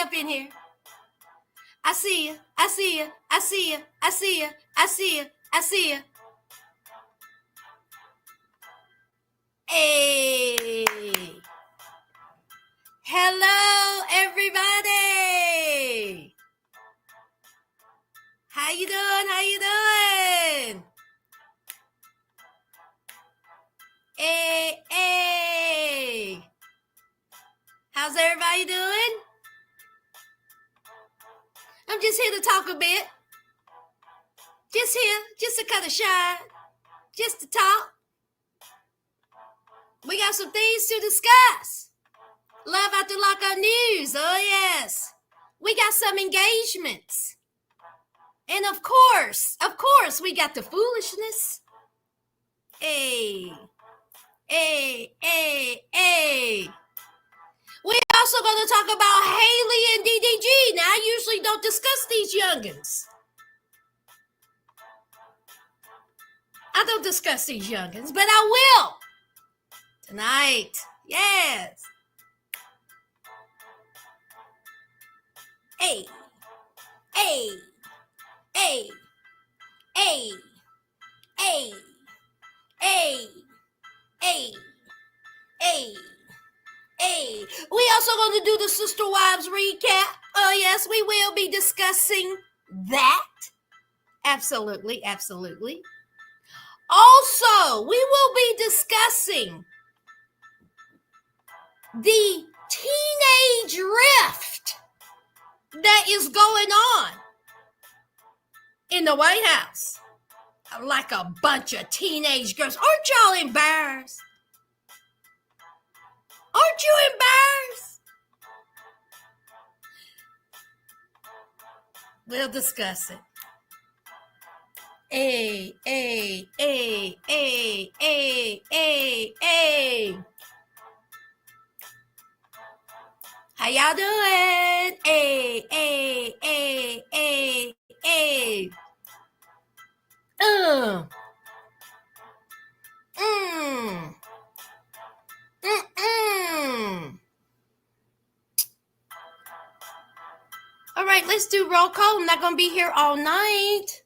up in here. I see you. I see you. I see you. I see you. I see you. I see you. Hey. Hello, everybody. How you doing? How you doing? Hey. How's everybody doing? I'm just here to talk a bit. Just here, just to cut a shine. Just to talk. We got some things to discuss. Love After Lockup news. Oh, yes. We got some engagements. And of course, we got the foolishness. Hey. We're also going to talk about Halle and DDG. Now, I usually don't discuss these youngins. I don't discuss these youngins, but I will. Tonight. Yes. Hey. We also going to do the Sister Wives recap. Oh, yes, we will be discussing that. Absolutely. Also, we will be discussing the teenage rift that is going on in the White House. Like a bunch of teenage girls. Aren't y'all embarrassed? Aren't you embarrassed? We'll discuss it. Hey. How y'all doing? Hey. All right, let's do roll call. I'm not going to be here all night.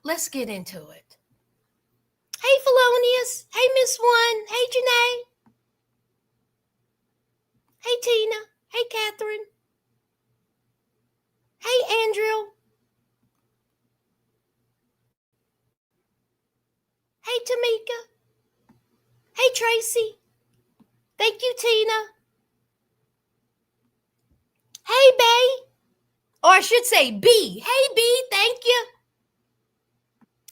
Let's get into it. Hey, Felonious. Hey, Miss One. Hey, Janae. Hey, Tina. Hey, Catherine. Hey, Andrew. Hey, Tamika. Hey, Tracy. Thank you, Tina. Hey, Bay. Or I should say B. Hey, B. Thank you.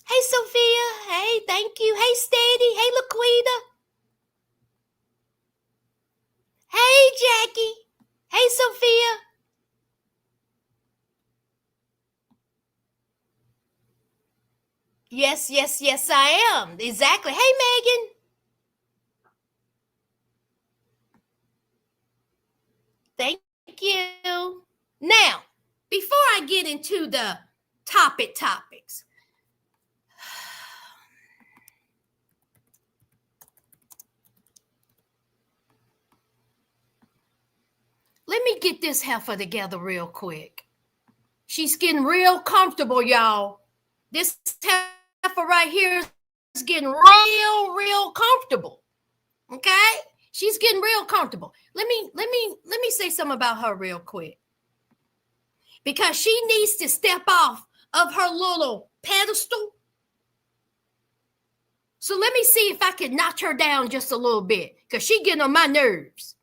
Hey, Sophia. Hey, thank you. Hey, Steady. Hey, Laquita. Hey, Jackie. Hey, Sophia. Yes, I am. Exactly. Hey, Megan. Thank you. Now, before I get into the topics, let me get this heifer together real quick. She's getting real comfortable, y'all. This heifer right here is getting real comfortable. Okay? She's getting real comfortable. Let me say something about her real quick. Because she needs to step off of her little pedestal. So let me see if I can notch her down just a little bit. Because she's getting on my nerves.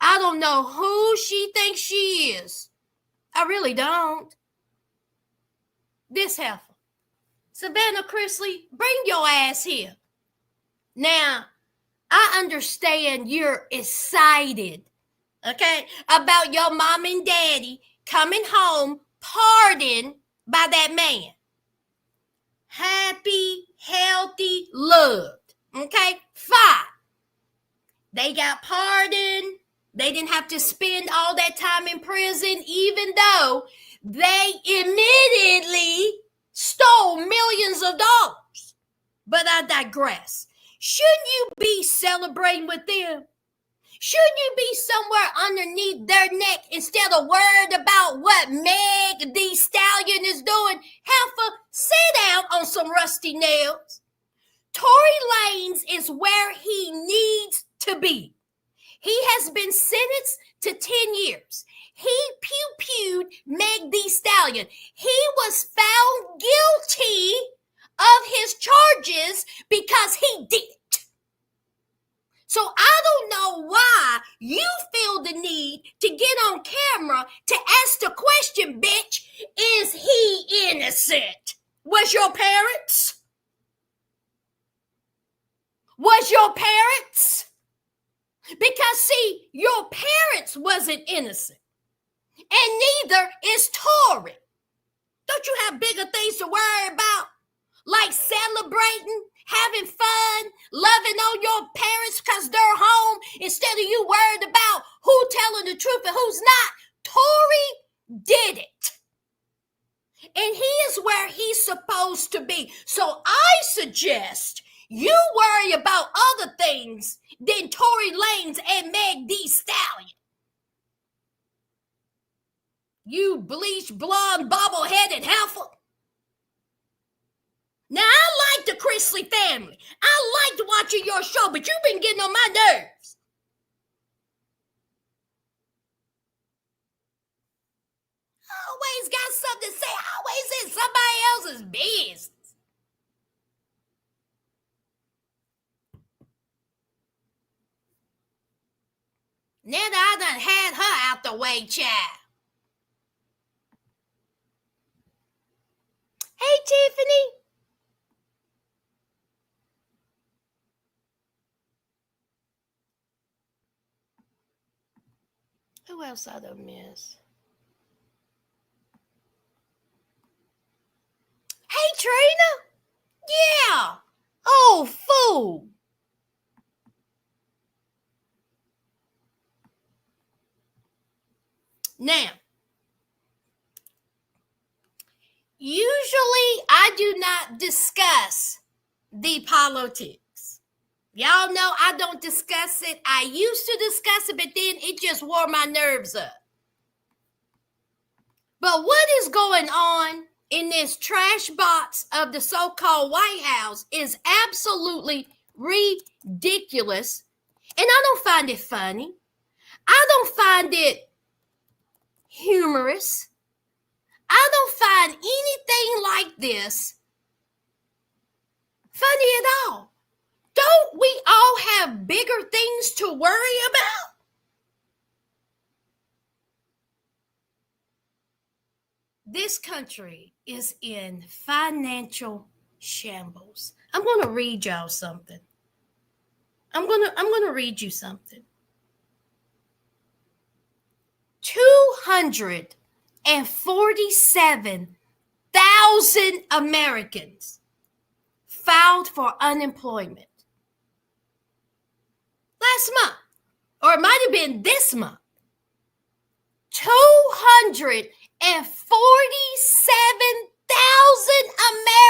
I don't know who she thinks she is. I really don't. This heifer. Savannah Chrisley, bring your ass here. Now, I understand you're excited, okay, about your mom and daddy coming home, pardoned by that man. Happy, healthy, loved, okay, fine. They got pardoned. They didn't have to spend all that time in prison, even though they admittedly stole millions of dollars. But I digress. Shouldn't you be celebrating with them? Shouldn't you be somewhere underneath their neck instead of worried about what Meg Thee Stallion is doing? Heifer, sit down on some rusty nails. Tory Lanez is where he needs to be. He has been sentenced to 10 years. He pew-pewed Meg Thee Stallion. He was found guilty of his charges because he did it. So I don't know why you feel the need to get on camera to ask the question, bitch, is he innocent? Was your parents? Was your parents? Because see, your parents wasn't innocent. And neither is Tory. Don't you have bigger things to worry about? Like celebrating, having fun, loving on your parents because they're home instead of you worried about who telling the truth and who's not. Tory did it. And he is where he's supposed to be. So I suggest you worry about other things than Tory Lanez and Meg Thee Stallion. You bleached blonde bobble-headed heifer. Now, I like the Chrisley family. I liked watching your show, but you've been getting on my nerves. Always got something to say. Always in somebody else's business. Now that I done had her out the way, child. Hey, Tiffany. Who else I done miss? Hey, Trina. Yeah. Oh, fool. Now, usually I do not discuss the politics. Y'all know I don't discuss it. I used to discuss it, but then it just wore my nerves up. But what is going on in this trash box of the so-called White House is absolutely ridiculous. And I don't find it funny. I don't find it humorous. I don't find anything like this funny at all. Don't we all have bigger things to worry about? This country is in financial shambles. I'm going to read y'all something. I'm going to read you something. 247,000 Americans filed for unemployment last month, or it might have been this month. 247,000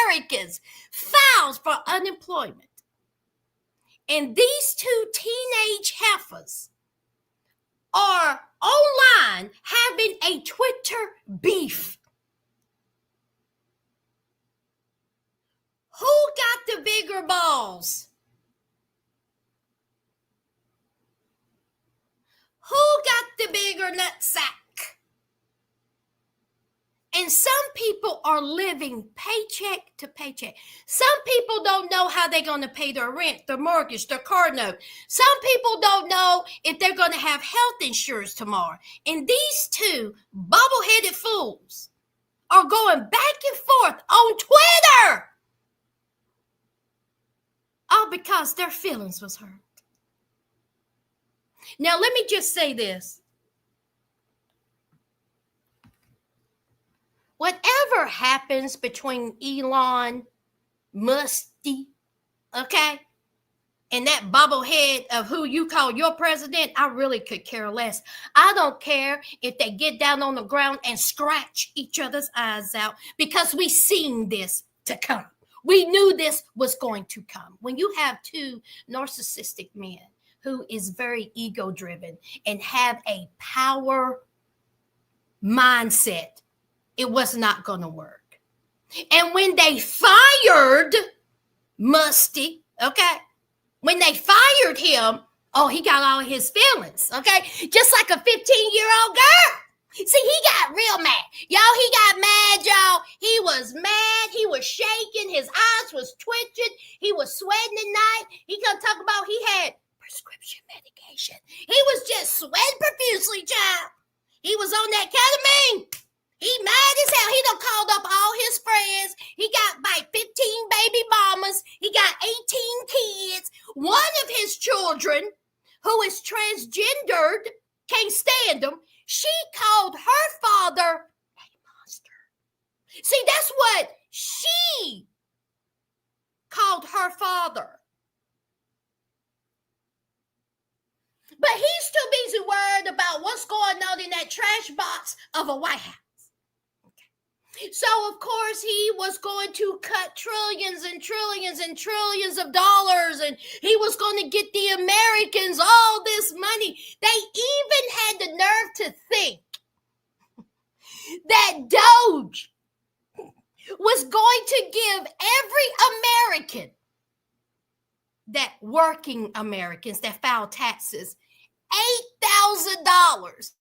Americans filed for unemployment. And these two teenage heifers are online having a Twitter beef. Who got the bigger balls? Who got the bigger nutsack? And some people are living paycheck to paycheck. Some people don't know how they're going to pay their rent, their mortgage, their car note. Some people don't know if they're going to have health insurance tomorrow. And these two bobble-headed fools are going back and forth on Twitter. All because their feelings was hurt. Now, let me just say this. Whatever happens between Elon Musk, okay, and that bobblehead of who you call your president, I really could care less. I don't care if they get down on the ground and scratch each other's eyes out because we've seen this to come. We knew this was going to come. When you have two narcissistic men who is very ego driven and have a power mindset, it was not going to work. And when they fired Musty, okay, when they fired him, oh, he got all his feelings, okay? Just like a 15-year-old girl. See, he got real mad. Y'all, he got mad, y'all. He was mad. He was shaking. His eyes was twitching. He was sweating at night. He gonna talk about he had prescription medication. He was just sweating profusely, child. He was on that ketamine. He mad as hell. He done called up all his friends. He got like 15 baby mamas. He got 18 kids. One of his children, who is transgendered, can't stand him. She called her father a monster. See, that's what she called her father. But he's too busy worried about what's going on in that trash box of a White House. Okay. So, of course, he was going to cut trillions and trillions and trillions of dollars, and he was going to get the Americans all this money. They even had the nerve to think that Doge was going to give every American, that working Americans that file taxes, $8,000.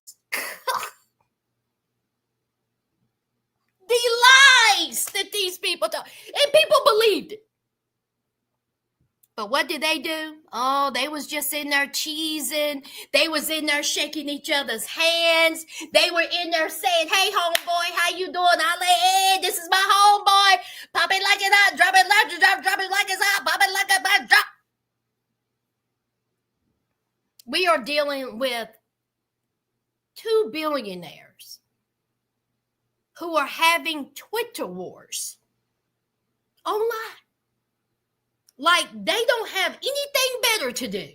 The lies that these people tell, and people believed it. But what did they do? Oh, they was just in there cheesing. They was in there shaking each other's hands. They were in there saying, "Hey, homeboy, how you doing? Hey, this is my homeboy. Pop it like it's hot. Drop it like it's hot. Drop it like it's hot. Pop it like it's hot. Drop." We are dealing with two billionaires who are having Twitter wars online. Like they don't have anything better to do.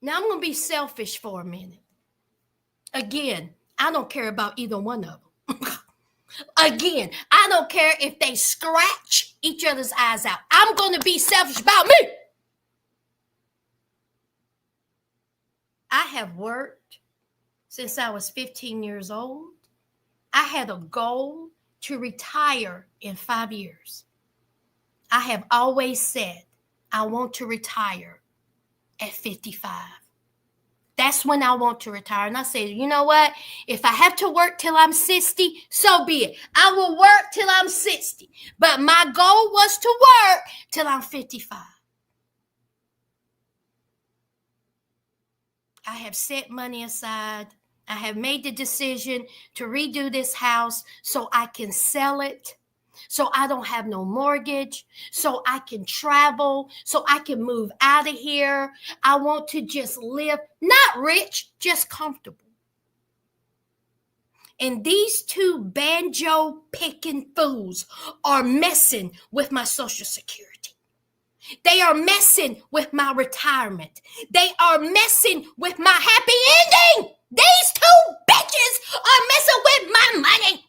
Now I'm going to be selfish for a minute. Again, I don't care about either one of them. Again, I don't care if they scratch each other's eyes out. I'm going to be selfish about me. I have worked since I was 15 years old. I had a goal to retire in 5 years. I have always said I want to retire at 55. That's when I want to retire. And I said, you know what? If I have to work till I'm 60, so be it. I will work till I'm 60. But my goal was to work till I'm 55. I have set money aside. I have made the decision to redo this house so I can sell it, so I don't have no mortgage, so I can travel, so I can move out of here. I want to just live, not rich, just comfortable. And these two banjo picking fools are messing with my Social Security. They are messing with my retirement. They are messing with my happy ending. These two bitches are messing with my money.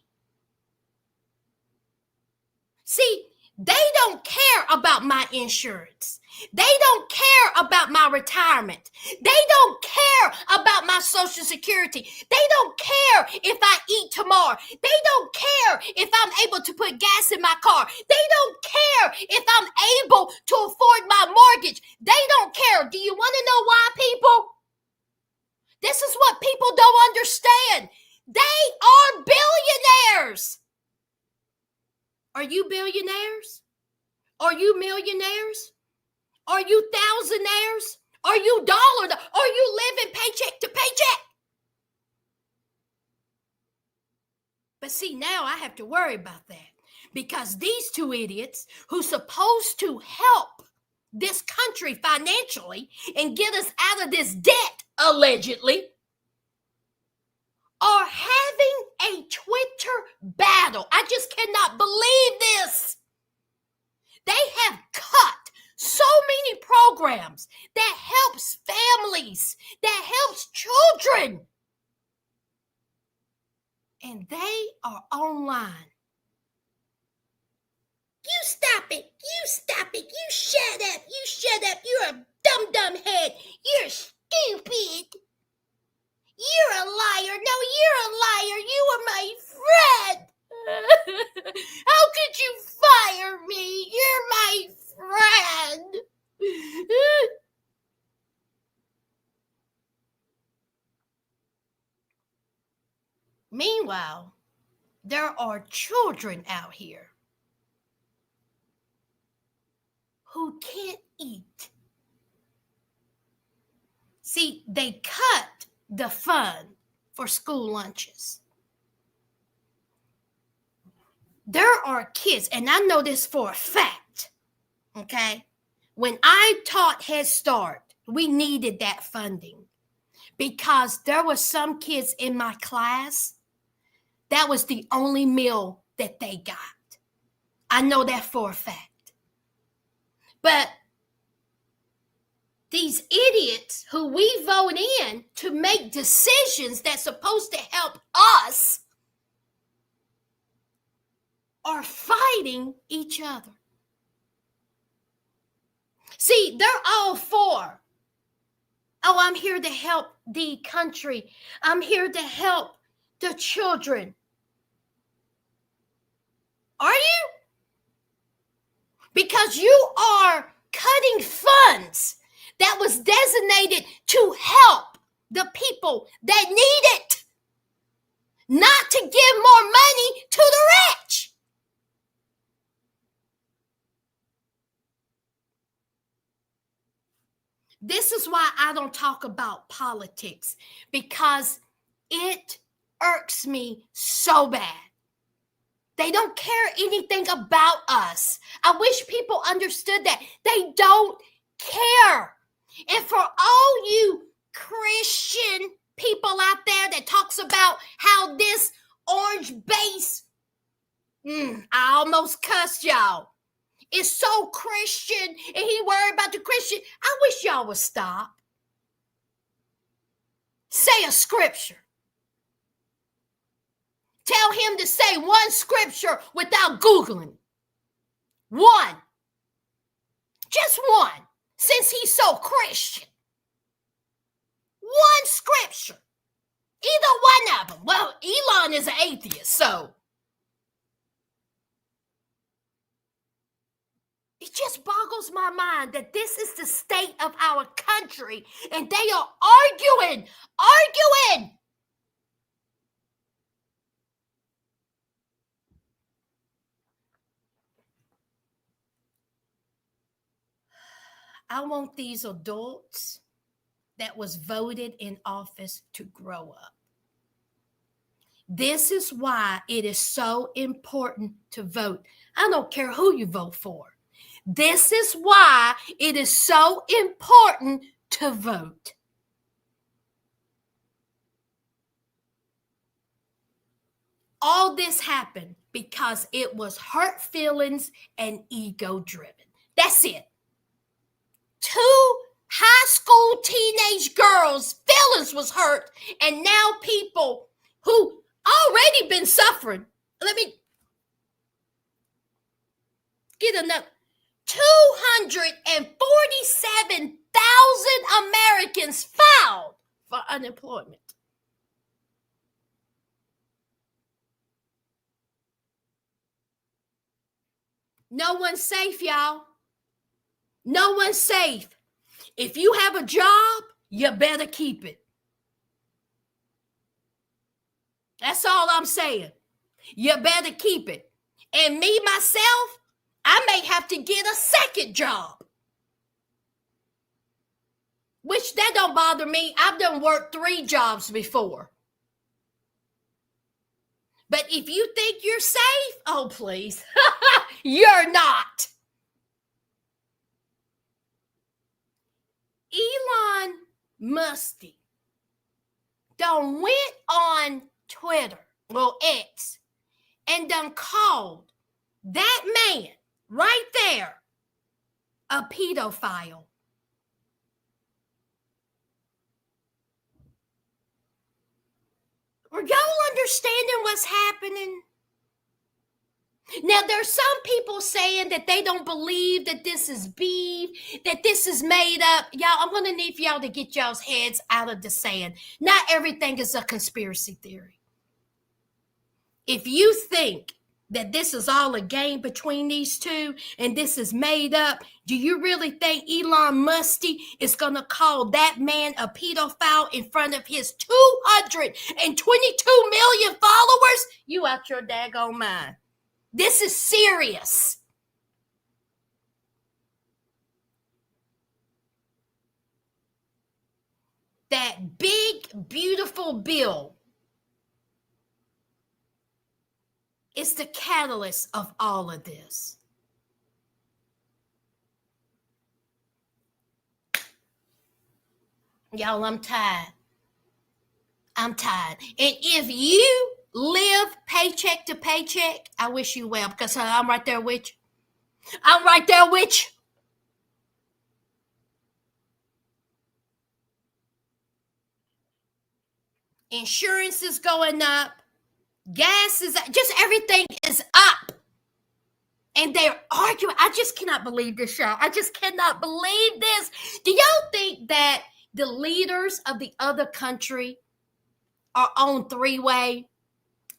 See, they don't care about my insurance. They don't care about my retirement. They don't care about my Social Security. They don't care if I eat tomorrow. They don't care if I'm able to put gas in my car. They don't care if I'm able to afford my mortgage. They don't care. Do you want to know why, people? This is what people don't understand. They are billionaires. Are you billionaires? Are you millionaires? Are you thousandaires? Are you dollar? Are you living paycheck to paycheck? But see, now I have to worry about that because these two idiots who's supposed to help this country financially and get us out of this debt, allegedly, are having a Twitter battle. I just cannot believe this. They have cut so many programs that helps families, that helps children. And they are online stop it. You stop it. You shut up. You shut up. You're a dumb head. You're stupid. You're a liar. No, you're a liar. You are my friend. How could you fire me? You're my friend. Meanwhile, there are children out here who can't eat. See, they cut the fund for school lunches. There are kids, and I know this for a fact, okay? When I taught Head Start, we needed that funding because there were some kids in my class that was the only meal that they got. I know that for a fact. But these idiots who we vote in to make decisions that's supposed to help us are fighting each other. See, they're all for, oh, I'm here to help the country. I'm here to help the children. Are you? Because you are cutting funds that was designated to help the people that need it, not to give more money to the rich. This is why I don't talk about politics, because it irks me so bad. They don't care anything about us. I wish people understood that. They don't care. And for all you Christian people out there that talks about how this orange base, I almost cussed y'all, is so Christian and he worried about the Christian. I wish y'all would stop. Say a scripture. Tell him to say one scripture without Googling. One. Just one. Since he's so Christian. One scripture. Either one of them. Well, Elon is an atheist, so. It just boggles my mind that this is the state of our country and they are arguing. I want these adults that was voted in office to grow up. This is why it is so important to vote. I don't care who you vote for. This is why it is so important to vote. All this happened because it was hurt feelings and ego driven. That's it. 2 high school teenage girls' feelings was hurt, and now people who already been suffering. Let me get another. 247,000 Americans filed for unemployment. No one's safe, y'all. No one's safe. If you have a job, you better keep it. That's all I'm saying. You better keep it. And me, myself, I may have to get a second job. Which that don't bother me. I've done worked 3 jobs before. But if you think you're safe, oh, please. You're not. Elon Musk done went on Twitter, well, X, and done called that man right there a pedophile. Are y'all understanding what's happening? Now, there's some people saying that they don't believe that this is beef, that this is made up. Y'all, I'm going to need for y'all to get y'all's heads out of the sand. Not everything is a conspiracy theory. If you think that this is all a game between these two and this is made up, do you really think Elon Musk is going to call that man a pedophile in front of his 222 million followers? You out your daggone mind. This is serious. That big, beautiful bill is the catalyst of all of this. Y'all, I'm tired. I'm tired. And if you live paycheck to paycheck, I wish you well, because I'm right there with you. I'm right there with you. Insurance is going up. Gas is just everything is up. And they're arguing. I just cannot believe this, y'all. I just cannot believe this. Do y'all think that the leaders of the other country are on three-way,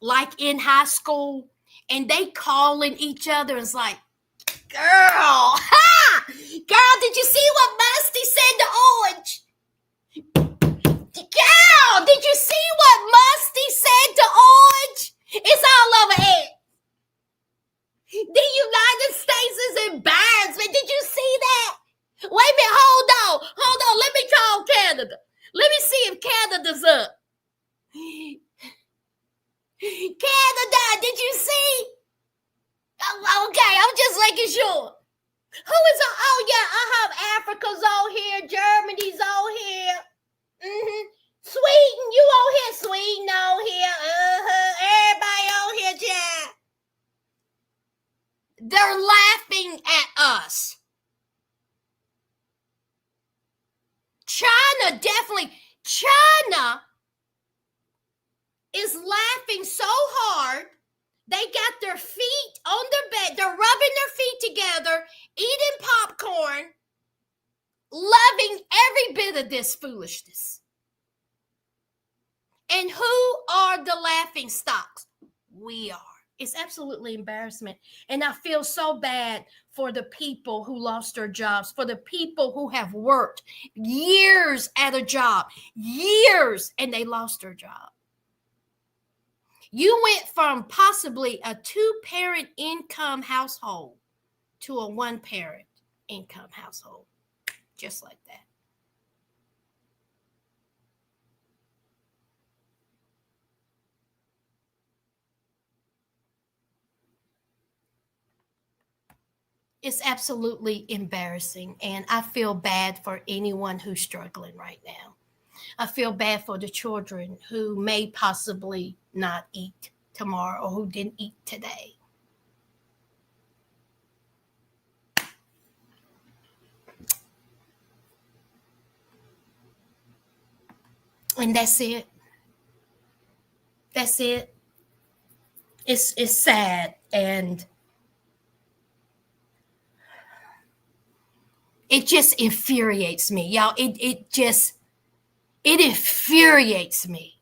like in high school, and they calling each other? It's like, girl, ha! Girl, did you see what Musty said to Orange? Girl, did you see what Musty said to Orange? It's all over it. The United States is embarrassment. Did you see that? Wait a minute, hold on. Let me call Canada. Let me see if Canada's up. Canada, did you see? Oh, okay, I'm just making sure. Who is on? Oh, yeah, Africa's on here. Germany's on here. Sweden, you on here. Sweden on here. Everybody on here, Jack. They're laughing at us. China is laughing so hard. They got their feet on their bed. They're rubbing their feet together, eating popcorn, loving every bit of this foolishness. And who are the laughing stocks? We are. It's absolutely embarrassment. And I feel so bad for the people who lost their jobs, for the people who have worked years at a job, years, and they lost their job. You went from possibly a 2-parent income household to a 1-parent income household, just like that. It's absolutely embarrassing, and I feel bad for anyone who's struggling right now. I feel bad for the children who may possibly not eat tomorrow or who didn't eat today. And that's it. That's it. It's sad, and it just infuriates me, y'all. It infuriates me.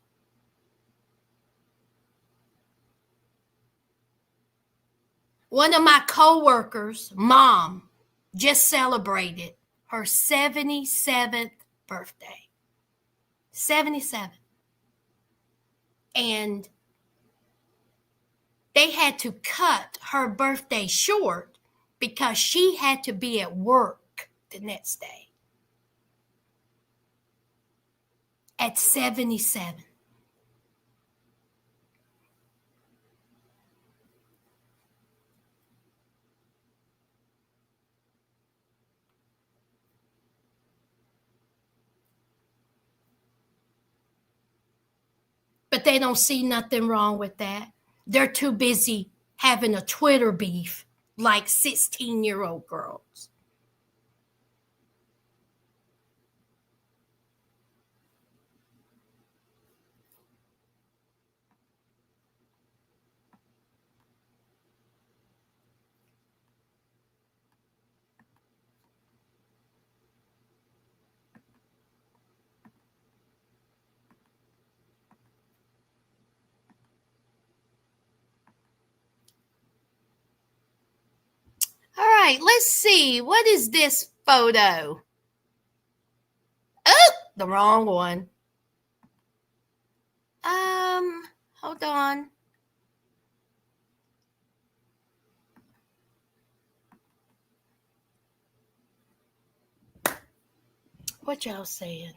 One of my coworkers' mom just celebrated her 77th birthday. 77. And they had to cut her birthday short because she had to be at work the next day. At 77. But they don't see nothing wrong with that. They're too busy having a Twitter beef like 16-year-old girls. right, let's see. What is this photo? Oh, the wrong one. Hold on. What y'all saying?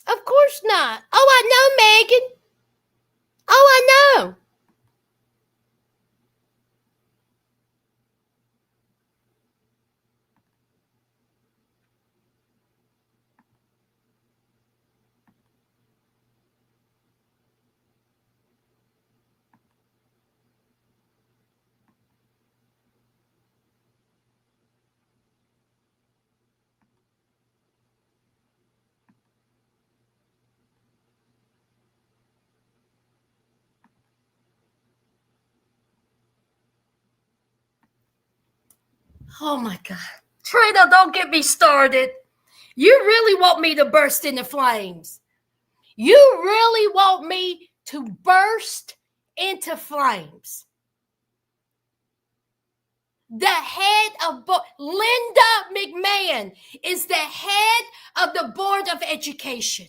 Of course not. Oh, I know, Megan. Oh, I know. Oh my God. Trina, don't get me started. You really want me to burst into flames. You really want me to burst into flames. The head of Linda McMahon is the head of the Board of Education.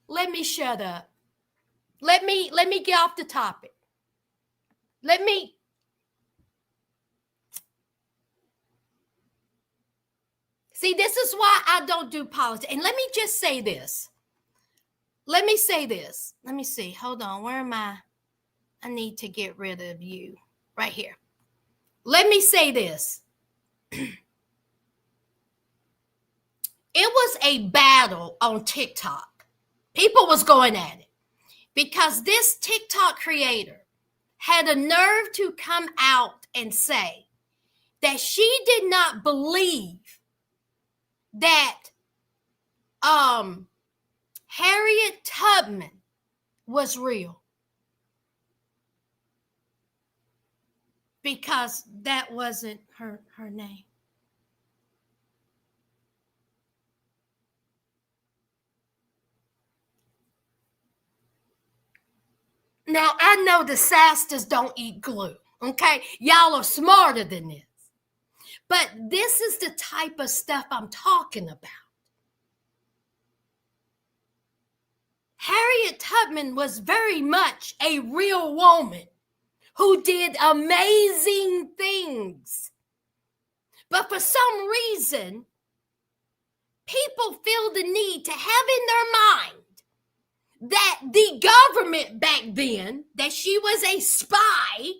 Let me shut up. Let me get off the topic. See, this is why I don't do politics. And let me just say this. Let me see. Hold on. Where am I? I need to get rid of you. Right here. Let me say this. It was a battle on TikTok. People was going at it because this TikTok creator had a nerve to come out and say that she did not believe that Harriet Tubman was real because that wasn't her name. Now, I know the Sasters don't eat glue, okay? Y'all are smarter than this. But this is the type of stuff I'm talking about. Harriet Tubman was very much a real woman who did amazing things. But for some reason, people feel the need to have in their mind that the government back then, that she was a spy,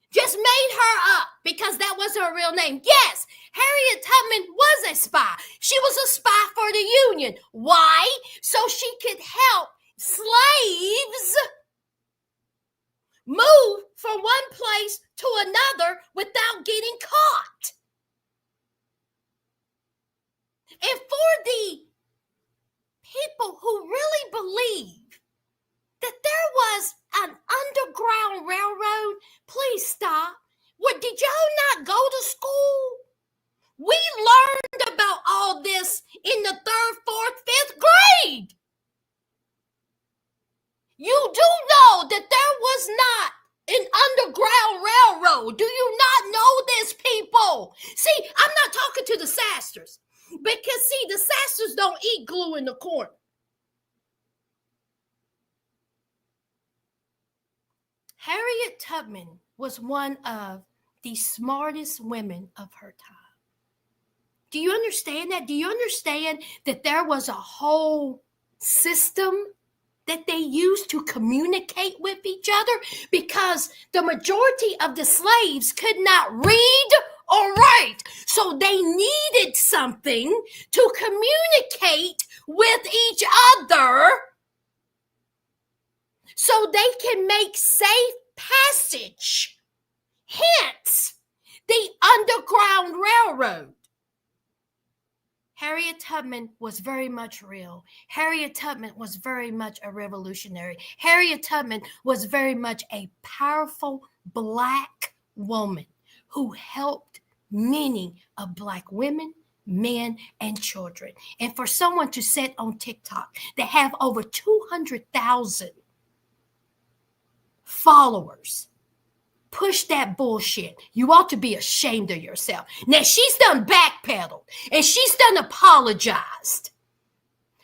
just made her up because that was her real name. Yes, Harriet Tubman was a spy. She was a spy for the Union. Why? So she could help slaves move from one place to another without getting caught. And for the people who really believe that there was an underground railroad, please stop. What, did y'all not go to school? We learned about all this in the 3rd, 4th, 5th grade. You do know that there was not an underground railroad. Do you not know this, people? See, I'm not talking to the Sasters because, see, the Sasters don't eat glue in the corner. Harriet Tubman was one of the smartest women of her time. Do you understand that? Do you understand that there was a whole system that they used to communicate with each other? Because the majority of the slaves could not read or write. So they needed something to communicate with each other so they can make safe passage. Hence, the Underground Railroad. Harriet Tubman was very much real. Harriet Tubman was very much a revolutionary. Harriet Tubman was very much a powerful Black woman who helped many of Black women, men, and children. And for someone to sit on TikTok that have over 200,000 followers, push that bullshit. You ought to be ashamed of yourself. Now, she's done backpedaled and she's done apologized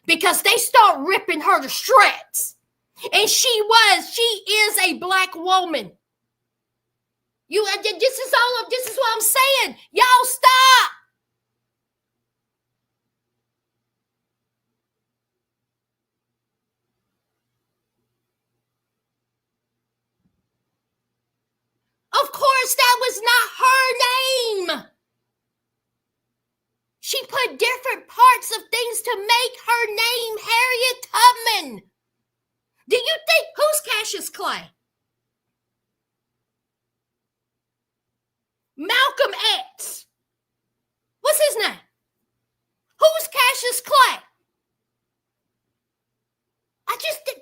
because they start ripping her to shreds. And she is a Black woman. This is what I'm saying. Y'all stop. Of course, that was not her name. She put different parts of things to make her name Harriet Tubman. Do you think, who's Cassius Clay? Malcolm X. What's his name? Who's Cassius Clay? I just think.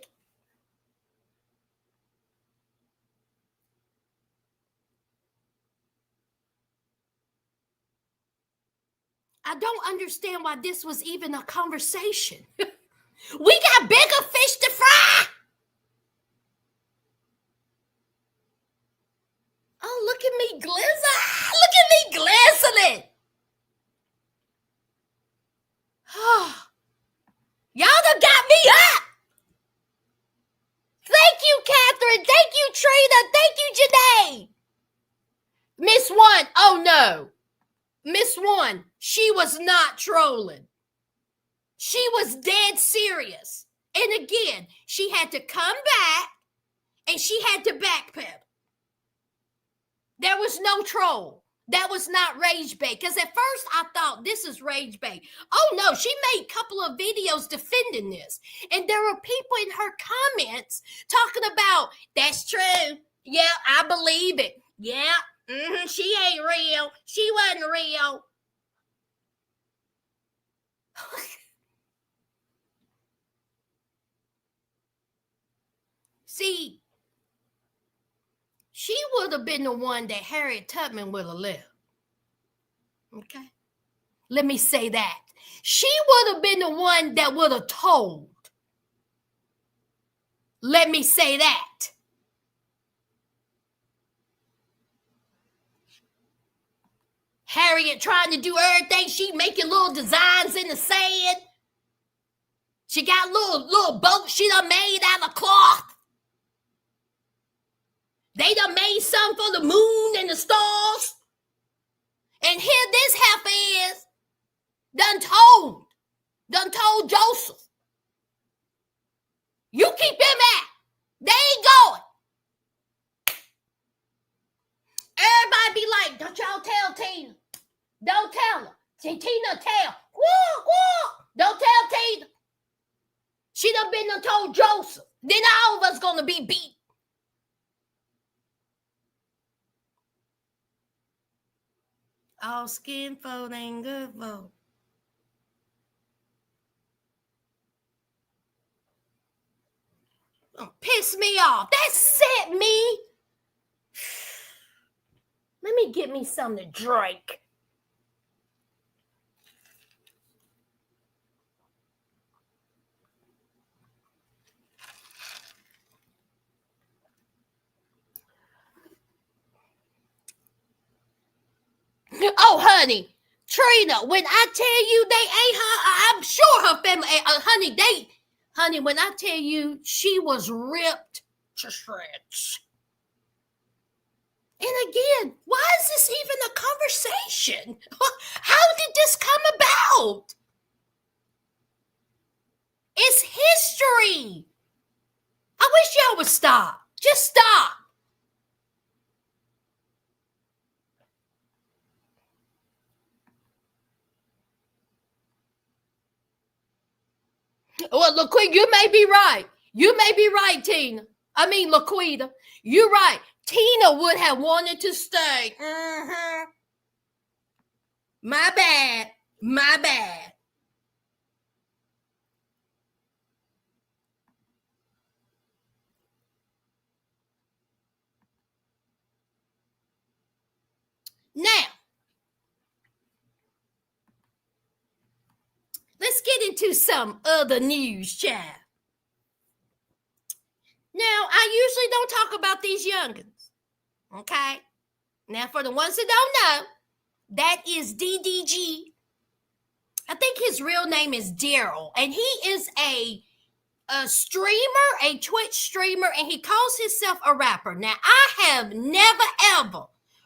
I don't understand why this was even a conversation. We got bigger fish to fry. Oh, look at me glizz. Look at me glistening. Oh, y'all done got me up. Thank you, Catherine. Thank you, Trina. Thank you, Janae. Miss One. Oh, no. Miss One, she was not trolling. She was dead serious. And again, she had to come back and she had to backpedal. There was no troll. That was not rage bait. Because at first I thought this is rage bait. Oh no, she made a couple of videos defending this. And there were people in her comments talking about, that's true. Yeah, I believe it. Yeah. She ain't real. She wasn't real. See, she would have been the one that Harriet Tubman would have left. Okay? Let me say that. She would have been the one that would have told. Let me say that. Harriet trying to do everything. She making little designs in the sand. She got little boats she done made out of cloth. They done made some for the moon and the stars. And here this heifer is done told Joseph, you keep them out. They ain't going. Everybody be like, don't y'all tell Tina. Don't tell her. See, Tina tell. Woo, woo. Don't tell Tina. She done been and told Joseph. Then all of us gonna be beat. All skin folk ain't good folk. Don't piss me off. That set me. Let me get me something to drink. Oh, honey, Trina, when I tell you they ain't her, I'm sure her family, honey, when I tell you she was ripped to shreds. And again, why is this even a conversation? How did this come about? It's history. I wish y'all would stop. Just stop. Well, LaQuita, you may be right. You may be right, Tina. I mean, LaQuita, you're right. Tina would have wanted to stay. My bad. My bad. Now, let's get into some other news, child. Now, I usually don't talk about these youngins. Okay? Now, for the ones that don't know, that is DDG. I think his real name is Daryl, and he is a streamer, a Twitch streamer, and he calls himself a rapper. Now, I have never ever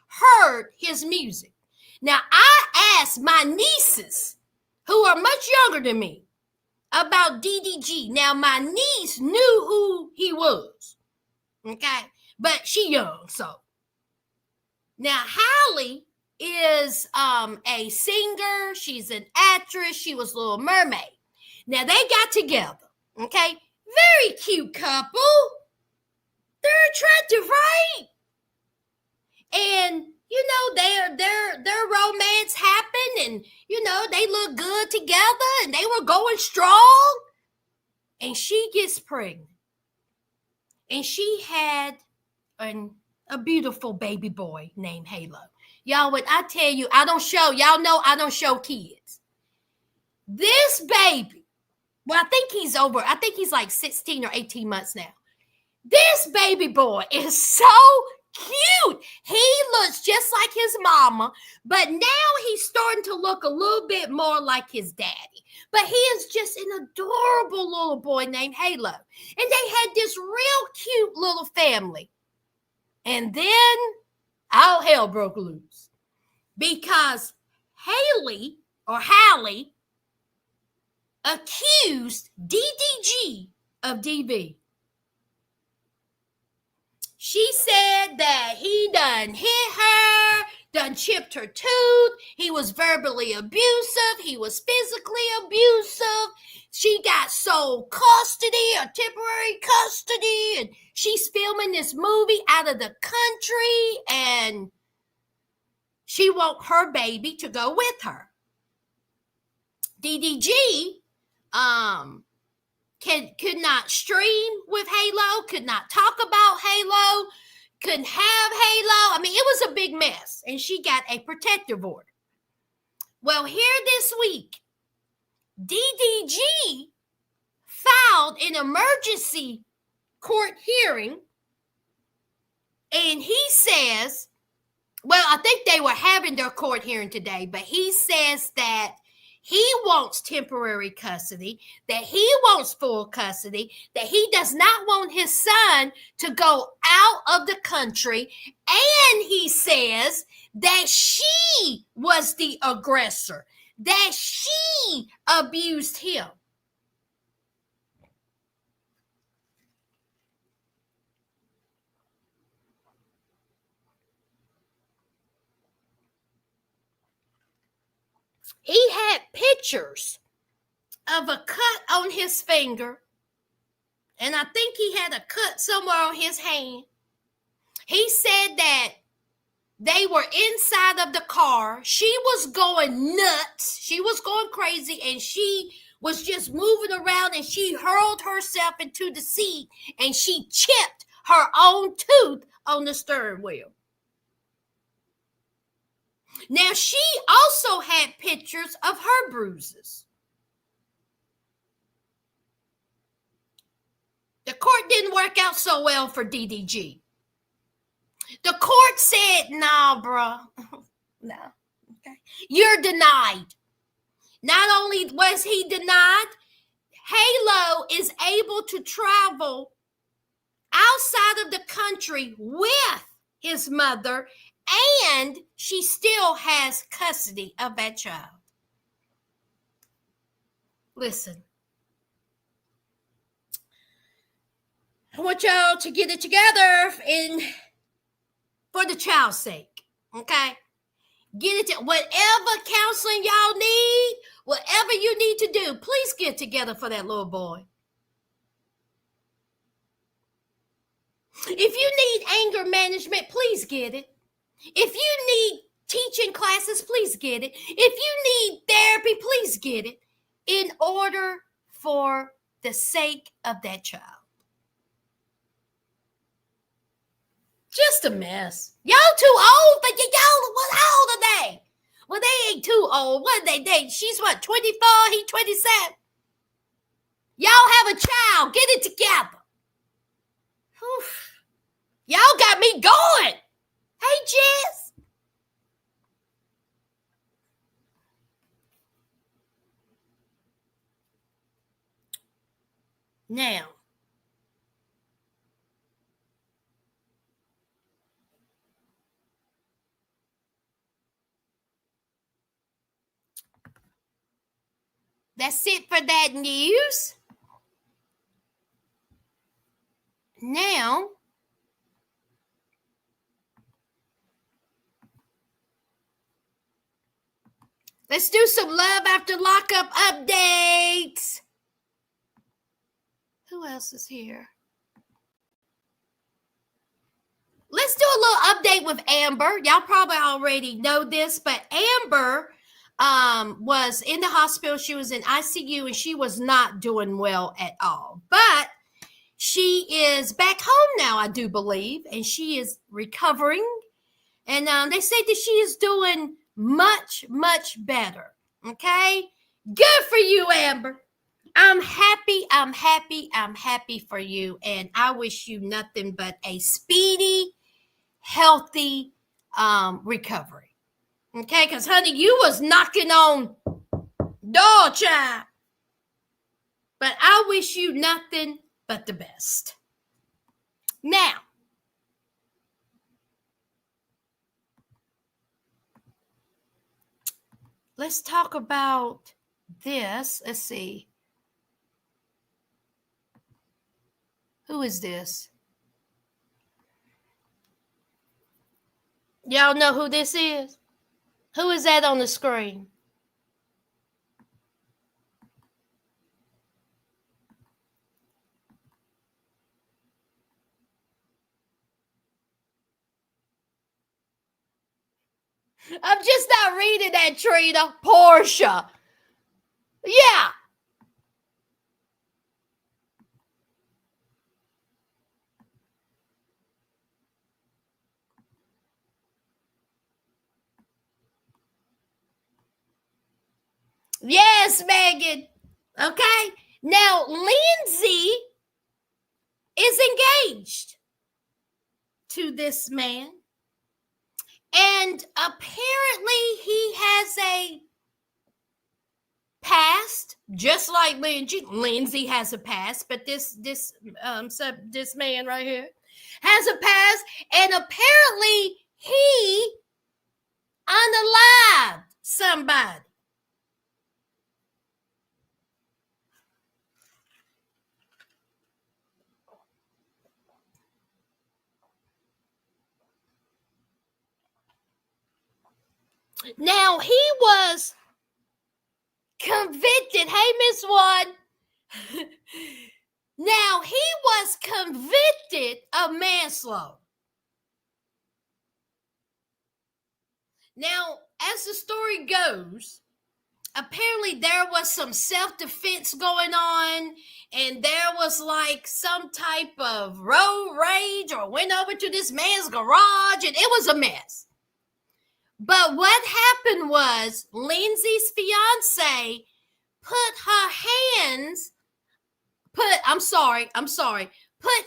heard his music. Now, I asked my nieces, who are much younger than me, about DDG. Now, my niece knew who he was, okay? But she young, so. Now, Halle is a singer. She's an actress. She was Little Mermaid. Now, they got together, okay? Very cute couple. They're attractive, right? And you know, their romance happened, and you know, they look good together, and they were going strong. And she gets pregnant, and she had a beautiful baby boy named Halo. Y'all, what I tell you, y'all know I don't show kids. This baby, well, I think he's like 16 or 18 months now. This baby boy is so cute. He looks just like his mama, but now he's starting to look a little bit more like his daddy. But he is just an adorable little boy named Halo. And they had this real cute little family. And then all hell broke loose because Halle accused DDG of DV. She said that he done hit her, done chipped her tooth. He was verbally abusive. He was physically abusive. She got sole custody or temporary custody, and she's filming this movie out of the country, and she want her baby to go with her. DDG could not stream with Halo, could not talk about Halo, couldn't have Halo. I mean, it was a big mess, and she got a protective order. Well, here this week, DDG filed an emergency court hearing, and he says, well, I think they were having their court hearing today, but he says that he wants temporary custody, that he wants full custody, that he does not want his son to go out of the country, and he says that she was the aggressor, that she abused him. He had pictures of a cut on his finger, and I think he had a cut somewhere on his hand. He said that they were inside of the car. She was going nuts. She was going crazy, and she was just moving around, and she hurled herself into the seat, and she chipped her own tooth on the steering wheel. Now, she also had pictures of her bruises. The court didn't work out so well for DDG. The court said, nah, bro. No. Okay. You're denied. Not only was he denied, Halo is able to travel outside of the country with his mother, and she still has custody of that child. Listen, I want y'all to get it together for the child's sake, okay? Get it whatever counseling y'all need, whatever you need to do, please get together for that little boy. If you need anger management, please get it. If you need teaching classes, please get it. If you need therapy, please get it in order for the sake of that child. Just a mess. Y'all too old, but y'all, what old are they? Well, they ain't too old. What are they? She's what, 24? He 27. Y'all have a child. Get it together. Whew. Y'all got me going. Hey, Jess. Now, that's it for that news. Now, let's do some Love After Lockup updates. Who else is here? Let's do a little update with Amber. Y'all probably already know this, but Amber was in the hospital. She was in ICU, and she was not doing well at all. But she is back home now, I do believe, and she is recovering. And they say that she is doing much, much better. Okay? Good for you, Amber. I'm happy for you. And I wish you nothing but a speedy, healthy recovery. Okay? Because, honey, you was knocking on door, child. But I wish you nothing but the best. Now, let's talk about this. Let's see. Who is this? Y'all know who this is? Who is that on the screen? I'm just not reading that, Trina. Portia. Yeah. Yes, Megan. Okay. Now, Lindsay is engaged to this man. And apparently he has a past, just like Lindsay. Lindsay has a past, but this man right here has a past, and apparently he unalived somebody. Now, he was convicted. Hey, Miss One. Now, he was convicted of manslaughter. Now, as the story goes, apparently there was some self-defense going on, and there was like some type of road rage, or went over to this man's garage, and it was a mess. But what happened was Lindsay's fiance put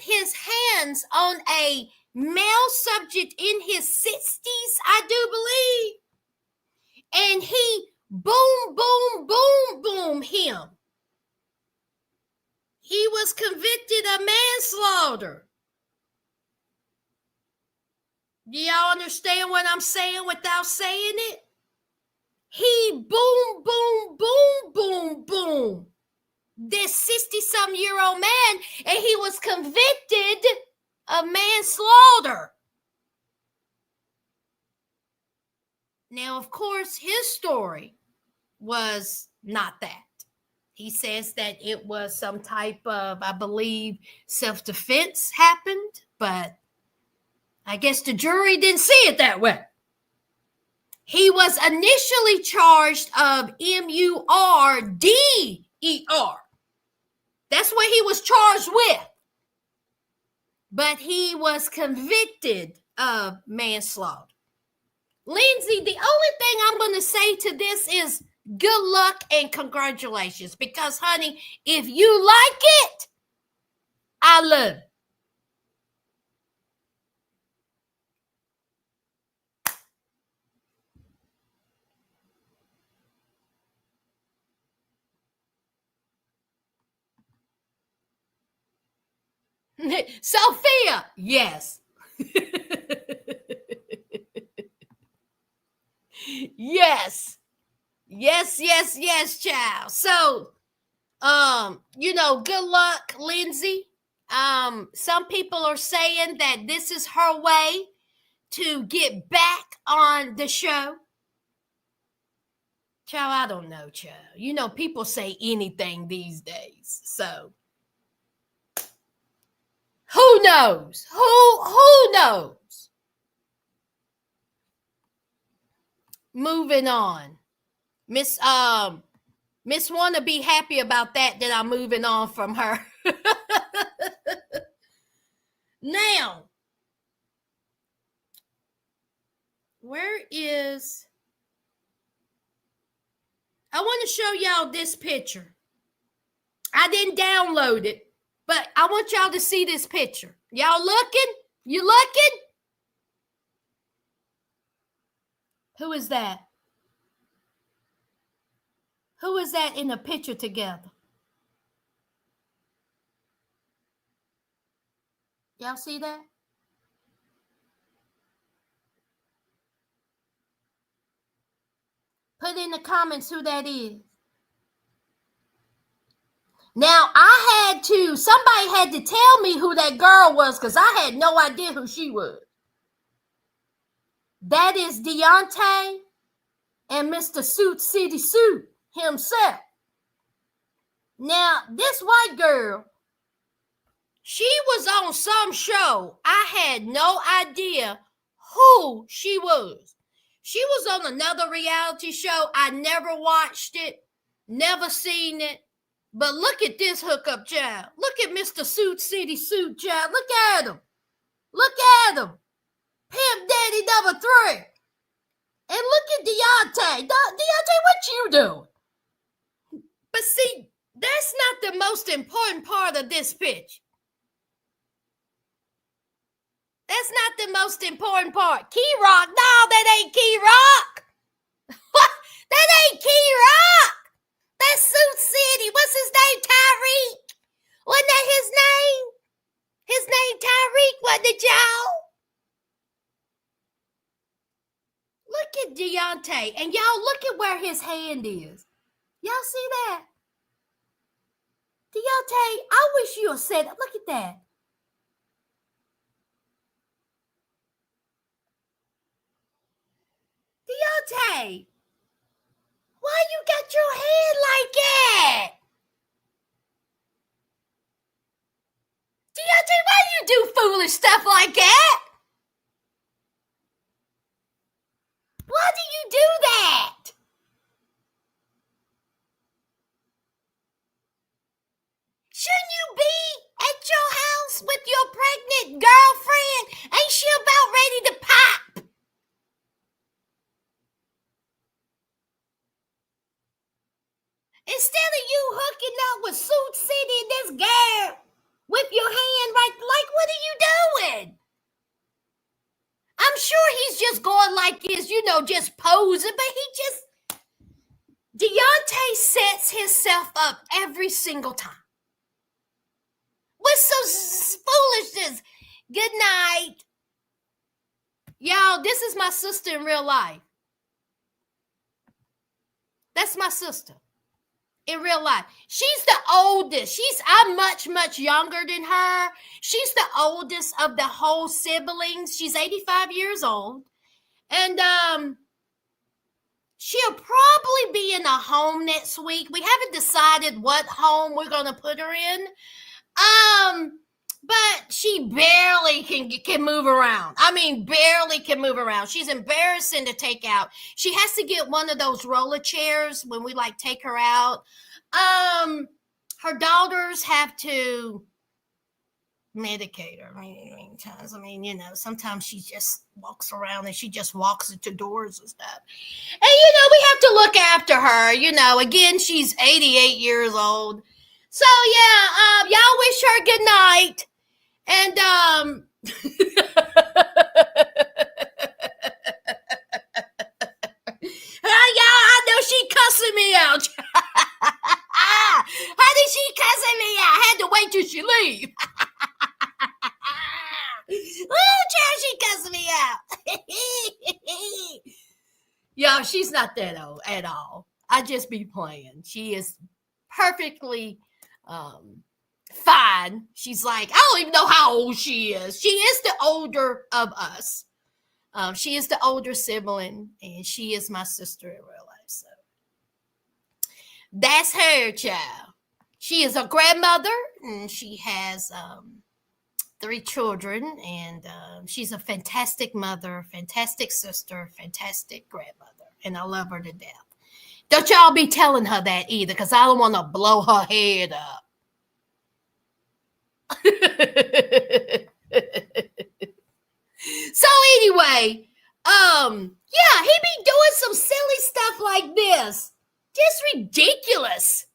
his hands on a male subject in his 60s, I do believe. And he boom him. He was convicted of manslaughter. Do y'all understand what I'm saying without saying it? He boom. This 60-some-year-old man, and he was convicted of manslaughter. Now, of course, his story was not that. He says that it was some type of, I believe, self-defense happened, but I guess the jury didn't see it that way. He was initially charged of MURDER. That's what he was charged with. But he was convicted of manslaughter. Lindsay, the only thing I'm going to say to this is good luck and congratulations. Because, honey, if you like it, I love it. Sophia, yes. Yes. Yes, child. So, good luck, Lindsay. Some people are saying that this is her way to get back on the show. Child, I don't know, child. People say anything these days. So, who knows? Who knows? Moving on. Miss wanna be happy about that I'm moving on from her. Now, where is I want to show y'all this picture. I didn't download it, but I want y'all to see this picture. Y'all looking? You looking? Who is that? Who is that in the picture together? Y'all see that? Put in the comments who that is. Now, somebody had to tell me who that girl was because I had no idea who she was. That is Deontay and Mr. Suit City Suit himself. Now, this white girl, she was on some show. I had no idea who she was. She was on another reality show. I never watched it, never seen it. But look at this hookup, child. Look at Mr. Suit City Suit, child. Look at him. Look at him. Pimp Daddy number 3. And look at Deontay. Deontay, what you doing? But see, that's not the most important part of this pitch. That's not the most important part. Key Rock. No, that ain't Key Rock. That ain't Key Rock. That's Suit City. What's his name? Tyreek. Wasn't that his name? His name Tyreek, wasn't it, y'all? Look at Deontay. And y'all look at where his hand is. Y'all see that? Deontay, I wish you had said, look at that. Deontay, why you got your hand like that? Deontay, why you do foolish stuff like that? Why do you do that? Shouldn't you be at your house with your pregnant girlfriend? Ain't she about ready to pop? Instead of you hooking up with Suit City and this girl with your hand right, like, what are you doing? I'm sure he's just going like this, just posing, but Deontay sets himself up every single time. What's so foolishness? Good night. Y'all, this is my sister in real life. That's my sister in real life. She's the oldest. I'm much, much younger than her. She's the oldest of the whole siblings. She's 85 years old. And she'll probably be in a home next week. We haven't decided what home we're going to put her in. but she barely can move around. I mean, barely can move around. She's embarrassing to take out. She has to get one of those roller chairs when we like take her out. Her daughters have to medicate her. I mean, you know, sometimes she just walks around and she just walks into doors and stuff. And, you know, we have to look after her. You know, again, she's 88 years old. So, yeah, y'all wish her good night. And, y'all, I know she cussing me out. How did she cussing me out? I had to wait till she leave. Child, she cussing me out. Yo, she's not that old at all. I just be playing. She is perfectly fine. She's like, I don't even know how old she is. She is the older of us. She is the older sibling, and she is my sister in real life. So that's her, child. She is a grandmother, and she has 3 children, and she's a fantastic mother, fantastic sister, fantastic grandmother, and I love her to death. Don't y'all be telling her that either, because I don't want to blow her head up. So anyway, yeah, he be doing some silly stuff like this. Just ridiculous.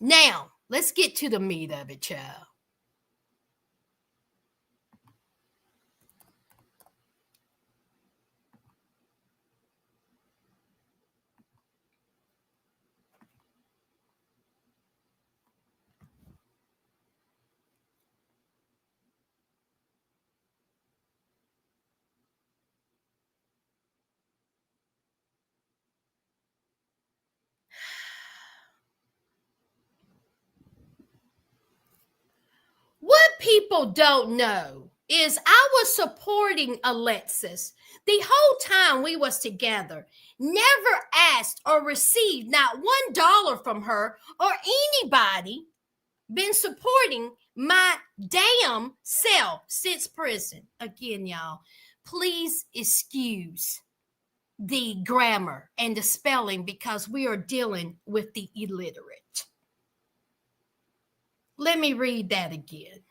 Now, let's get to the meat of it, child. What people don't know is I was supporting Alexis the whole time we was together. Never asked or received not $1 from her or anybody. Been supporting my damn self since prison. Again, y'all, please excuse the grammar and the spelling because we are dealing with the illiterate. Let me read that again.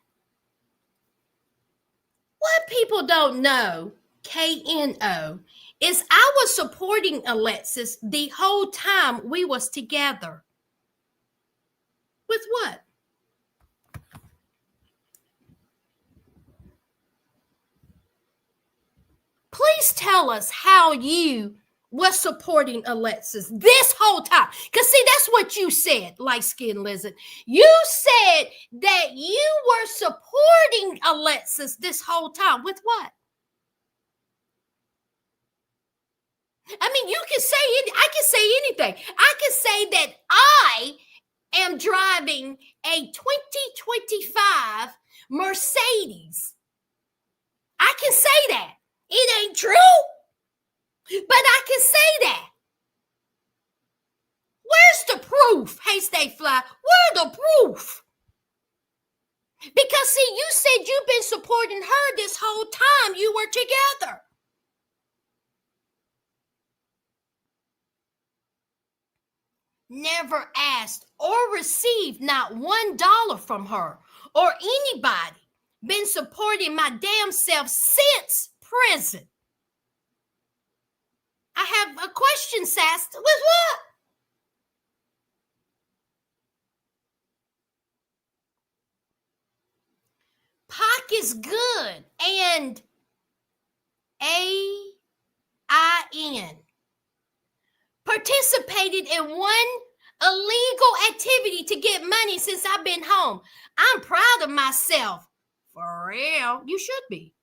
What people don't know, KNO, is I was supporting Alexis the whole time we was together. With what? Please tell us how you was supporting Alexis this whole time. Because, see, that's what you said, light-skinned lizard. You said that you were supporting Alexis this whole time. With what? I mean, you can say it. I can say anything. I can say that I am driving a 2025 Mercedes. I can say that. It ain't true, but I can say that. Where's the proof? Hey, Stay Fly, where's the proof? Because, see, you said you've been supporting her this whole time you were together. Never asked or received not $1 from her or anybody. Been supporting my damn self since prison. I have a question, Sass. With what? Pac is good. And AIN participated in one illegal activity to get money since I've been home. I'm proud of myself. For real, you should be.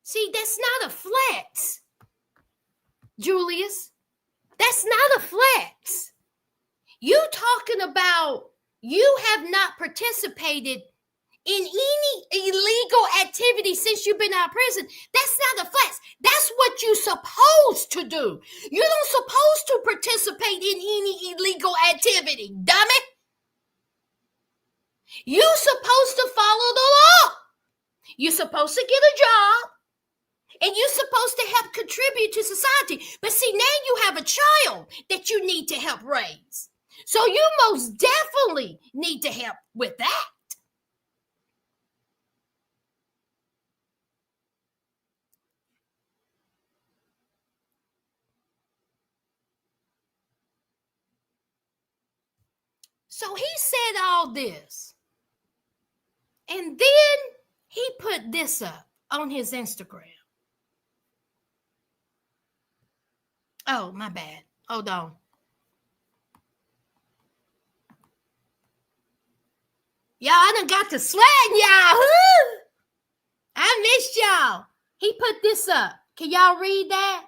See, that's not a flex, Julius. That's not a flex. You talking about you have not participated in any illegal activity since you've been out of prison. That's not a flex. That's what you're supposed to do. You're not supposed to participate in any illegal activity, dummy. You're supposed to follow the law. You're supposed to get a job. And you're supposed to help contribute to society. But see, now you have a child that you need to help raise. So you most definitely need to help with that. So he said all this. And then he put this up on his Instagram. Oh, my bad. Hold on. Y'all, I done got to sweating, y'all. I missed y'all. He put this up. Can y'all read that?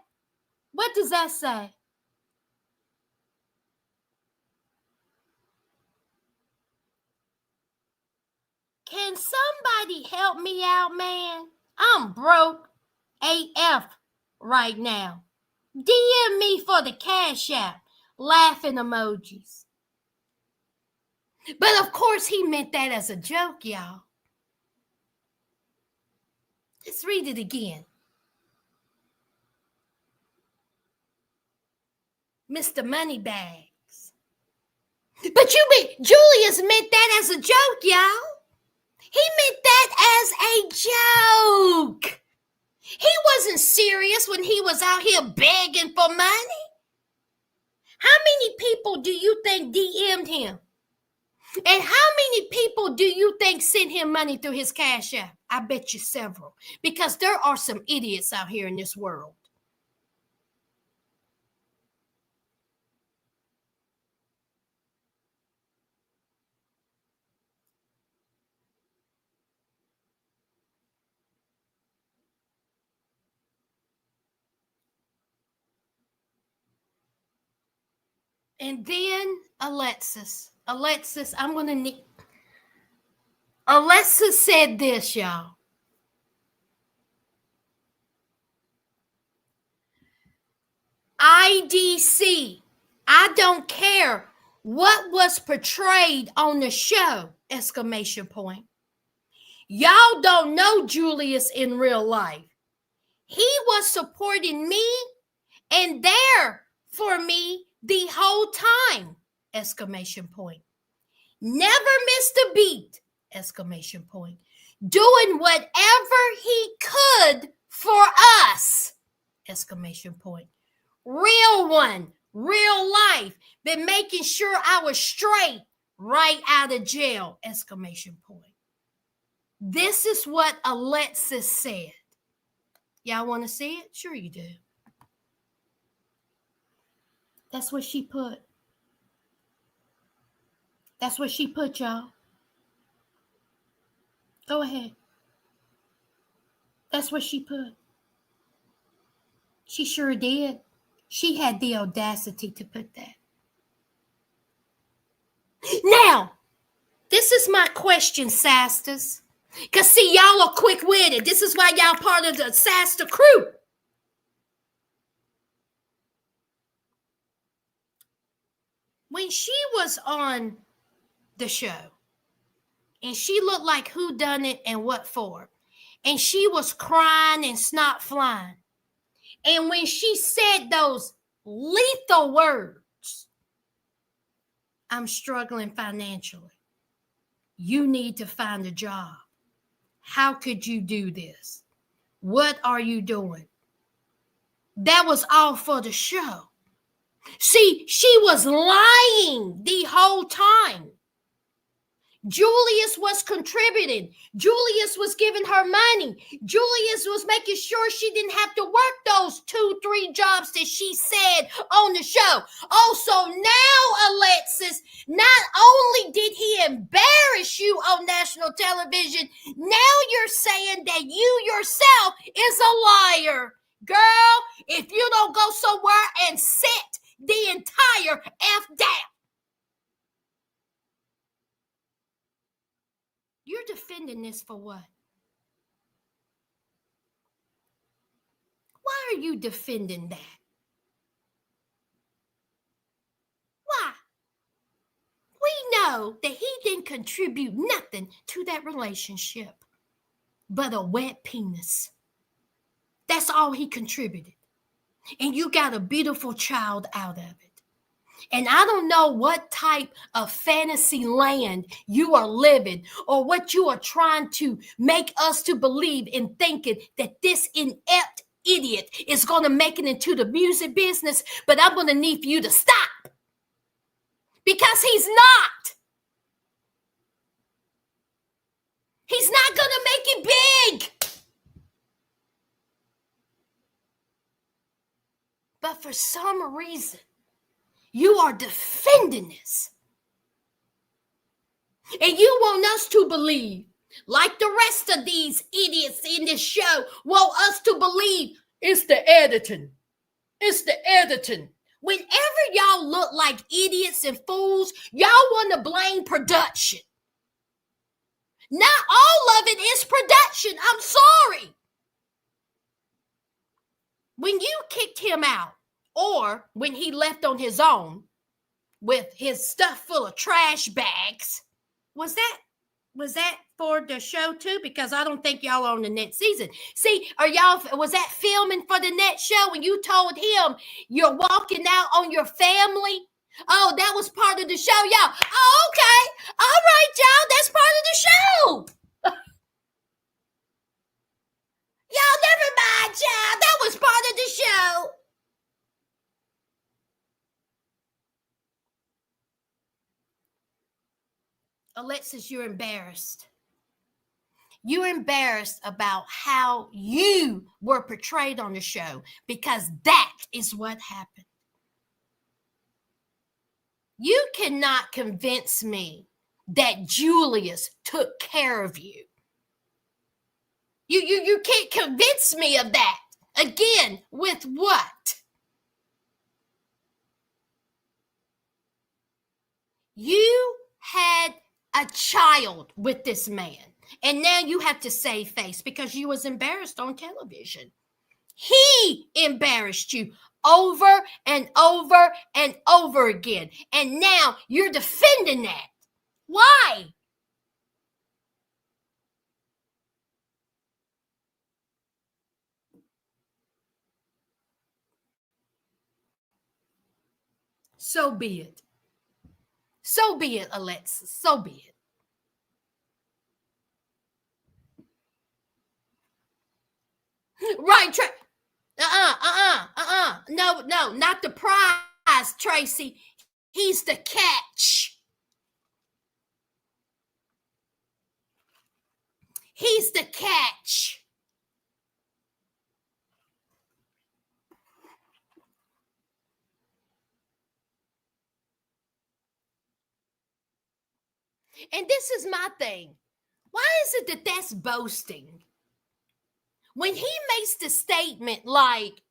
What does that say? Can somebody help me out, man? I'm broke AF right now. DM me for the Cash App. Laughing emojis. But of course he meant that as a joke, y'all. Let's read it again. Mr. Moneybags. But Julius meant that as a joke, y'all. He meant that as a joke. He wasn't serious when he was out here begging for money. How many people do you think DM'd him? And how many people do you think sent him money through his Cash App? I bet you several. Because there are some idiots out here in this world. And then Alexis, I'm going to need. Alexis said this, y'all. IDC, I don't care what was portrayed on the show, exclamation point. Y'all don't know Julius in real life. He was supporting me and there for me the whole time, exclamation point. Never missed a beat, exclamation point. Doing whatever he could for us, exclamation point. Real one, real life, been making sure I was straight right out of jail, exclamation point. This is what Alexis said. Y'all want to see it? Sure you do. That's what she put. That's what she put, y'all. Go ahead. That's what she put. She sure did. She had the audacity to put that. Now, this is my question, Sasters. Because, see, y'all are quick-witted. This is why y'all part of the Saster crew. When she was on the show, and she looked like who done it and what for, and she was crying and snot flying, and when she said those lethal words, I'm struggling financially. You need to find a job. How could you do this? What are you doing? That was all for the show. See, she was lying the whole time. Julius was contributing. Julius was giving her money. Julius was making sure she didn't have to work those 2-3 jobs that she said on the show. Also, now, Alexis, not only did he embarrass you on national television, now you're saying that you yourself is a liar. Girl, if you don't go somewhere and sit the entire F down. You're defending this for what? Why are you defending that? Why? We know that he didn't contribute nothing to that relationship but a wet penis. That's all he contributed. And you got a beautiful child out of it. And I don't know what type of fantasy land you are living or what you are trying to make us to believe in, thinking that this inept idiot is going to make it into the music business, but I'm going to need for you to stop, because he's not. He's not going to make it big. But for some reason, you are defending this. And you want us to believe, like the rest of these idiots in this show want us to believe, it's the editing. It's the editing. Whenever y'all look like idiots and fools, y'all want to blame production. Not all of it is production. I'm sorry. When you kicked him out, or when he left on his own with his stuff full of trash bags, was that for the show too? Because I don't think y'all are on the next season. See, was that filming for the next show when you told him you're walking out on your family? Oh, that was part of the show, y'all. Oh, okay. All right, y'all. That's part of the show. Y'all, never mind, y'all. That was part of the show. Alexis, you're embarrassed. You're embarrassed about how you were portrayed on the show, because that is what happened. You cannot convince me that Julius took care of you. You can't convince me of that. Again, with what? You had a child with this man, and now you have to save face because you was embarrassed on television. He embarrassed you over and over and over again, and now you're defending that. Why? So be it. So be it, Alexis. So be it. Right, No, not the prize, Tracy. He's the catch. He's the catch. And this is my thing. Why is it that that's boasting? When he makes the statement like,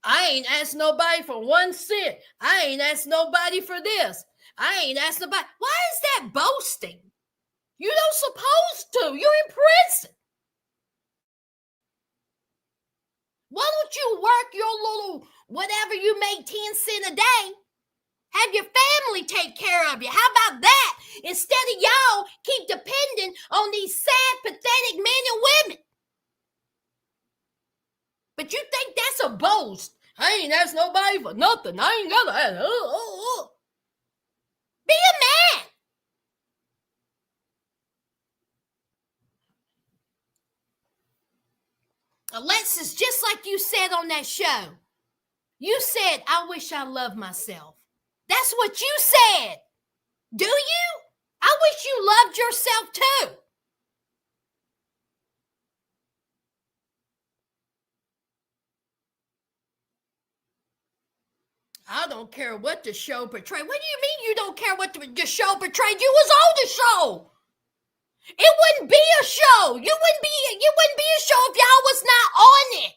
I ain't asked nobody for 1 cent. I ain't asked nobody for this. I ain't asked nobody. Why is that boasting? You don't supposed to. You're in prison. Why don't you work your little whatever you make 10 cents a day? Have your family take care of you. How about that? Instead of y'all keep depending on these sad, pathetic men and women. But you think that's a boast. I ain't asked nobody for nothing. I ain't got to. Be a man. Alexis, just like you said on that show, you said, I wish I loved myself. That's what you said. Do you? I wish you loved yourself too. I don't care what the show portrayed. What do you mean you don't care what the show portrayed? You was on the show. It wouldn't be a show. You wouldn't be a show if y'all was not on it.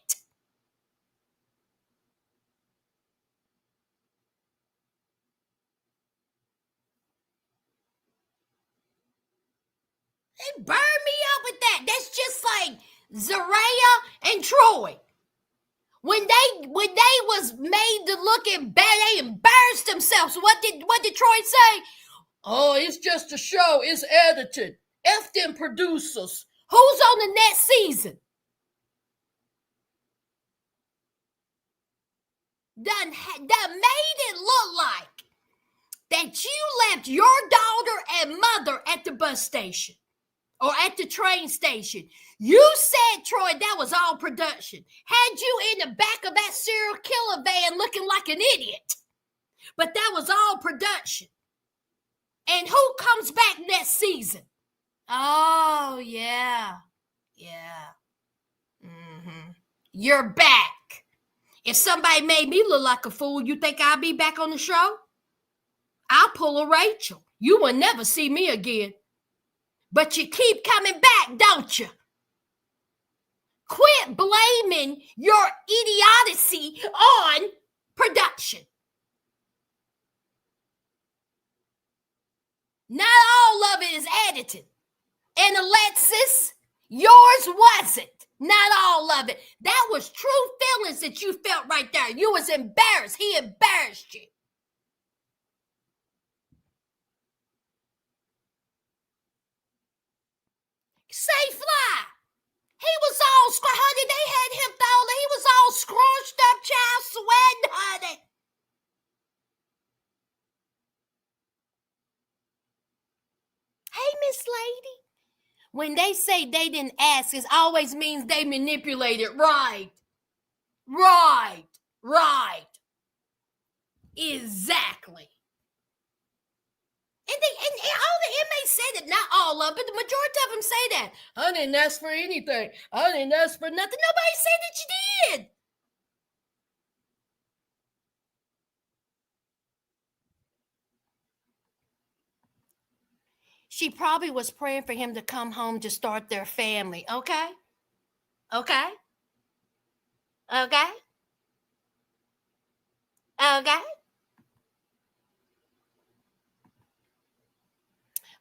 burn me up with that. That's just like Zaria and Troy. When they was made to look at bad, they embarrassed themselves. What did Troy say? Oh, it's just a show. It's edited. F them producers. Who's on the next season? Done made it look like that you left your daughter and mother at the bus station or at the train station. You said, Troy, that was all production. Had you in the back of that serial killer van looking like an idiot. But that was all production. And who comes back next season? Oh, yeah. Yeah. You're back. If somebody made me look like a fool, you think I'll be back on the show? I'll pull a Rachel. You will never see me again. But you keep coming back, don't you? Quit blaming your idiocy on production. Not all of it is edited. And Alexis, yours wasn't. Not all of it. That was true feelings that you felt right there. You was embarrassed. He embarrassed you. Say Fly. He was all, honey, they had him thought he was all scrunched up, child, sweating, honey. Hey, Miss Lady. When they say they didn't ask, it always means they manipulated. Right. Exactly. And all the inmates said it, not all of it, but the majority of them say that. I didn't ask for anything. I didn't ask for nothing. Nobody said that you did. She probably was praying for him to come home to start their family. Okay?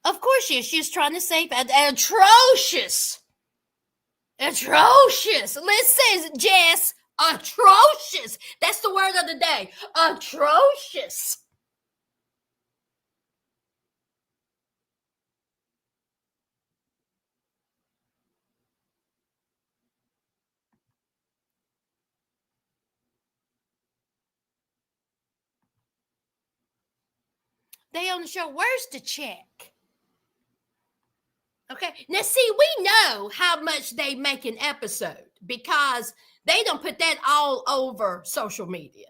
Of course she is. She's trying to save atrocious. Listen, Jess, atrocious. That's the word of the day. Atrocious. They on the show, where's the check? Okay, now see, we know how much they make an episode because they don't put that all over social media.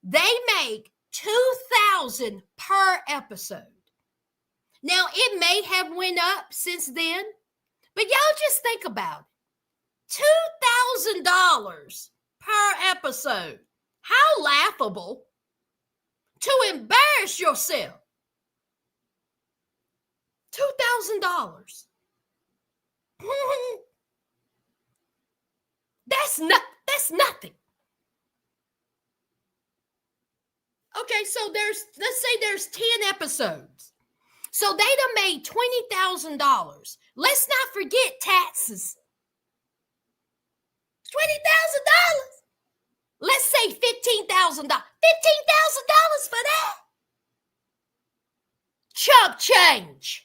They make $2,000 per episode. Now, it may have went up since then, but y'all just think about it. $2,000 per episode. How laughable to embarrass yourself. $2,000. That's nothing. Okay, so let's say there's 10 episodes. So they done made $20,000. Let's not forget taxes. $20,000. Let's say $15,000. $15,000 for that. Chump change.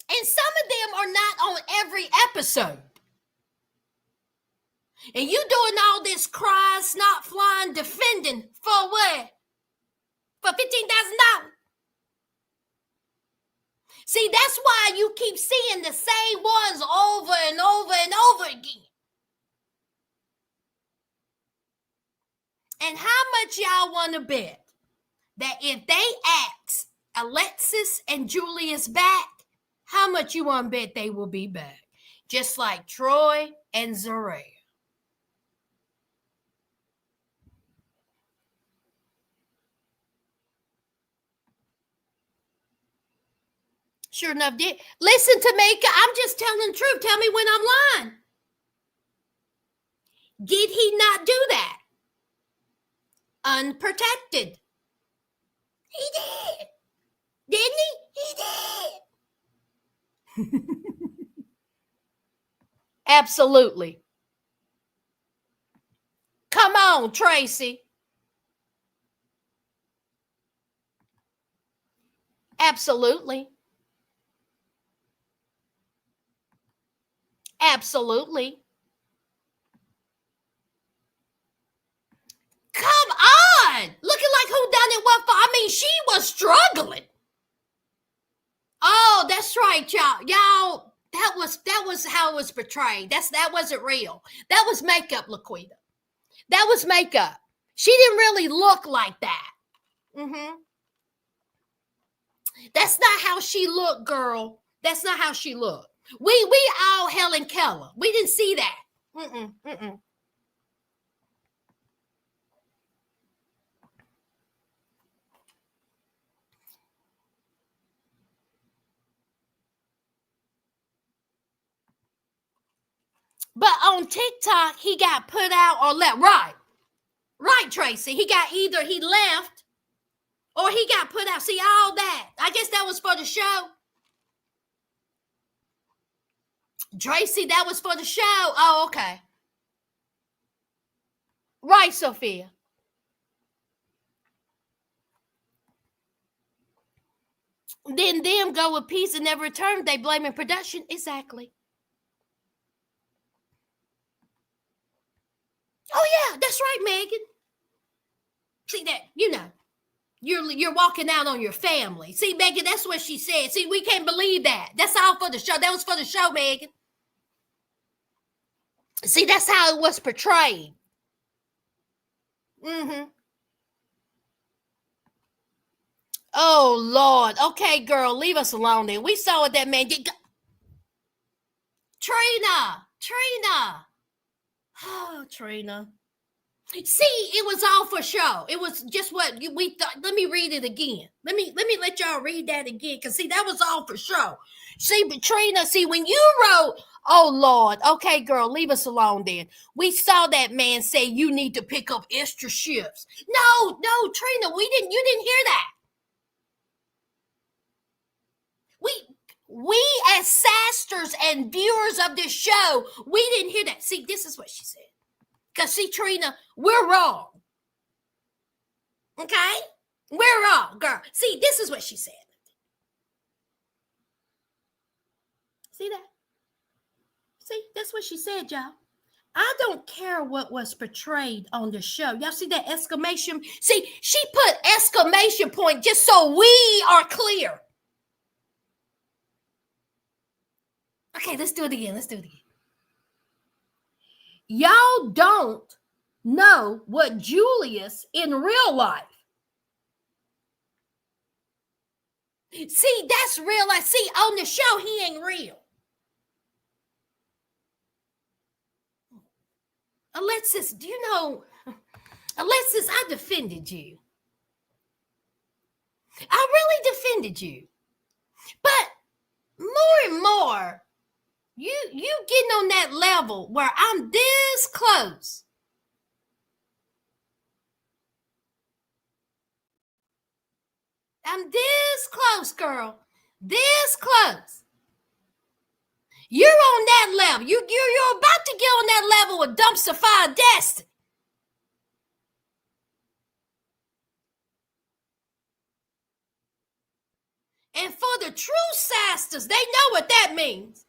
And some of them are not on every episode. And you doing all this crying, snot flying, defending for what? For $15,000? See, that's why you keep seeing the same ones over and over and over again. And how much y'all want to bet that if they ask Alexis and Julius back, how much you want to bet they will be back? Just like Troy and Zaria. Sure enough, did. Listen, Tamika, I'm just telling the truth. Tell me when I'm lying. Did he not do that? unprotected. He did. Didn't he? He did. Absolutely. Come on, Tracy. Absolutely. Absolutely. Come on. Looking like who done it what for? I mean, she was struggling. Oh, that's right, y'all. Y'all, that was how it was portrayed. That wasn't real. That was makeup, Laquita. That was makeup. She didn't really look like that. Mm-hmm. That's not how she looked, girl. That's not how she looked. We all Helen Keller. We didn't see that. Mm-mm. But on TikTok, he got put out or left. Right, Tracy. He got either he left or he got put out. See, all that. I guess that was for the show. Tracy, that was for the show. Oh, okay. Right, Sophia. Then them go with peace and never return. They blame in production. Exactly. Oh yeah, that's right, Megan. See that, you're walking out on your family. See, Megan, that's what she said. See, we can't believe that. That's all for the show. That was for the show, Megan. See, that's how it was portrayed. Mm-hmm. Oh Lord. Okay, girl, leave us alone then. We saw what that man did. Trina. Oh, Trina. See, it was all for show. It was just what we thought. Let me read it again. Let me let y'all read that again. Cause see, that was all for show. See, but Trina, see, when you wrote, oh Lord, okay, girl, leave us alone then. We saw that man say you need to pick up extra shifts. No, Trina, you didn't hear that. We as sasters and viewers of this show, we didn't hear that. See, this is what she said. Because see, Trina, we're wrong. Okay? We're wrong, girl. See, this is what she said. See that? See, that's what she said, y'all. I don't care what was portrayed on the show. Y'all see that exclamation? See, she put exclamation point just so we are clear. Okay, let's do it again. Y'all don't know what Julius in real life. See, that's real life. See, on the show, he ain't real. Alexis, do you know, Alexis, I defended you. I really defended you. But more and more, you getting on that level where I'm this close. I'm this close, girl. This close. You're on that level. You're about to get on that level with dumpster fire destiny. And for the true sasters, they know what that means.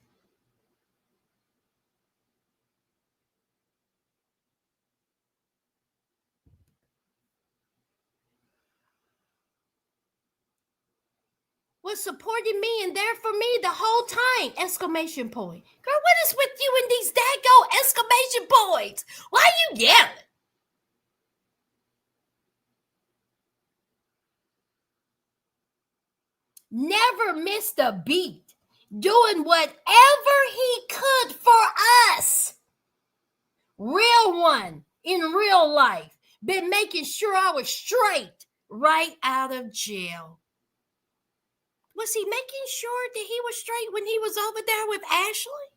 Was supporting me and there for me the whole time! Exclamation point. Girl, what is with you and these daggone exclamation points? Why are you yelling? Never missed a beat. Doing whatever he could for us. Real one in real life. Been making sure I was straight right out of jail. Was he making sure that he was straight when he was over there with Ashley?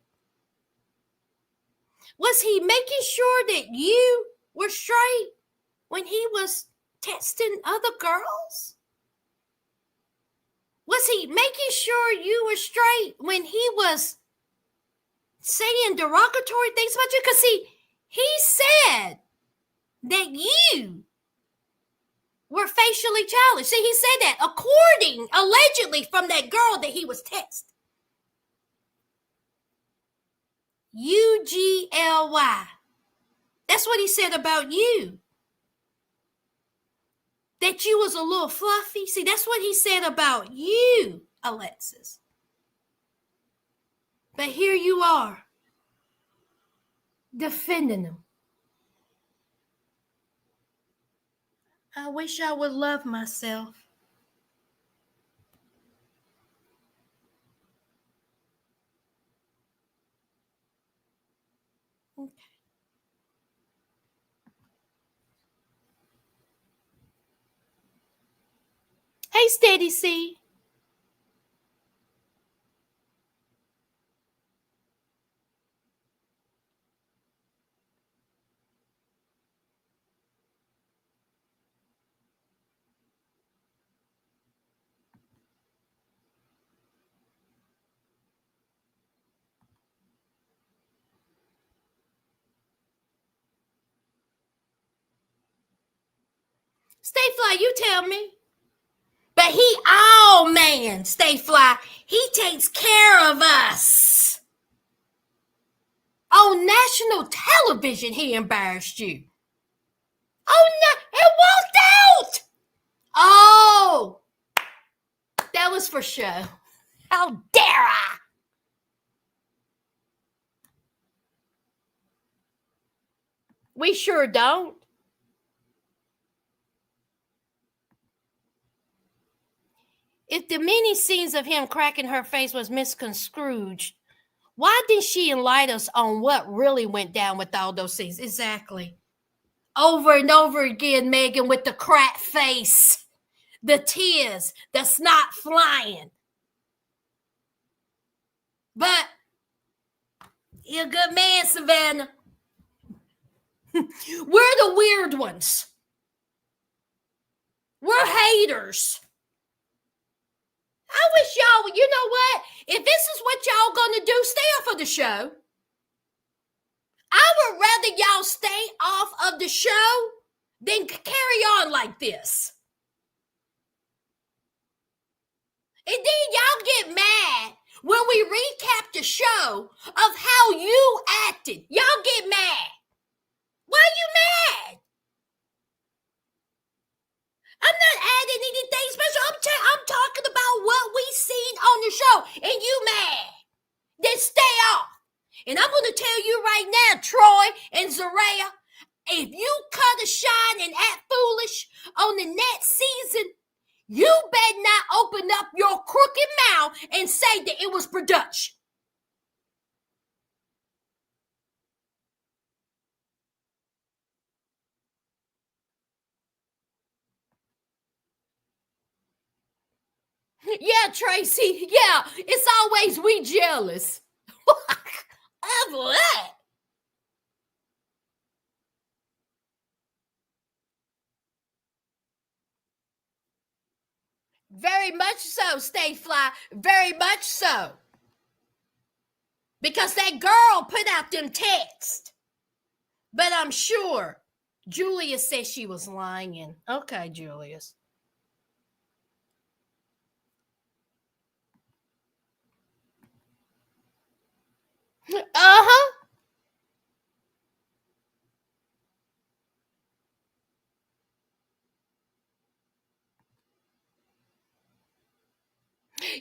Was he making sure that you were straight when he was texting other girls? Was he making sure you were straight when he was saying derogatory things about you? Because he said that you were facially challenged. See, he said that allegedly from that girl that he was texting. UGLY. That's what he said about you. That you was a little fluffy. See, that's what he said about you, Alexis. But here you are, defending him. I wish I would love myself. Okay. Hey, Steady C. Stay Fly, you tell me. But he all man, Stay Fly. He takes care of us. On national television, he embarrassed you. Oh, no, it walked out. Oh, that was for show. How dare I? We sure don't. If the many scenes of him cracking her face was misconstrued, why didn't she enlighten us on what really went down with all those scenes? Exactly. Over and over again, Megan, with the crack face, the tears, the snot flying. But you're a good man, Savannah. We're the weird ones. We're haters. I wish y'all, you know what? If this is what y'all gonna do, stay off of the show. I would rather y'all stay off of the show than carry on like this. And then y'all get mad when we recap the show of how you acted. Y'all get mad. Why are you mad? I'm not adding anything special. I'm talking about what we seen on the show, and you mad. Then stay off. And I'm going to tell you right now, Troy and Zaria, if you cut a shine and act foolish on the next season, you better not open up your crooked mouth and say that it was production. Yeah, Tracy. Yeah, it's always we jealous. Of what? Very much so, Stay Fly. Very much so. Because that girl put out them texts. But I'm sure Julius said she was lying. Okay, Julius. Uh-huh.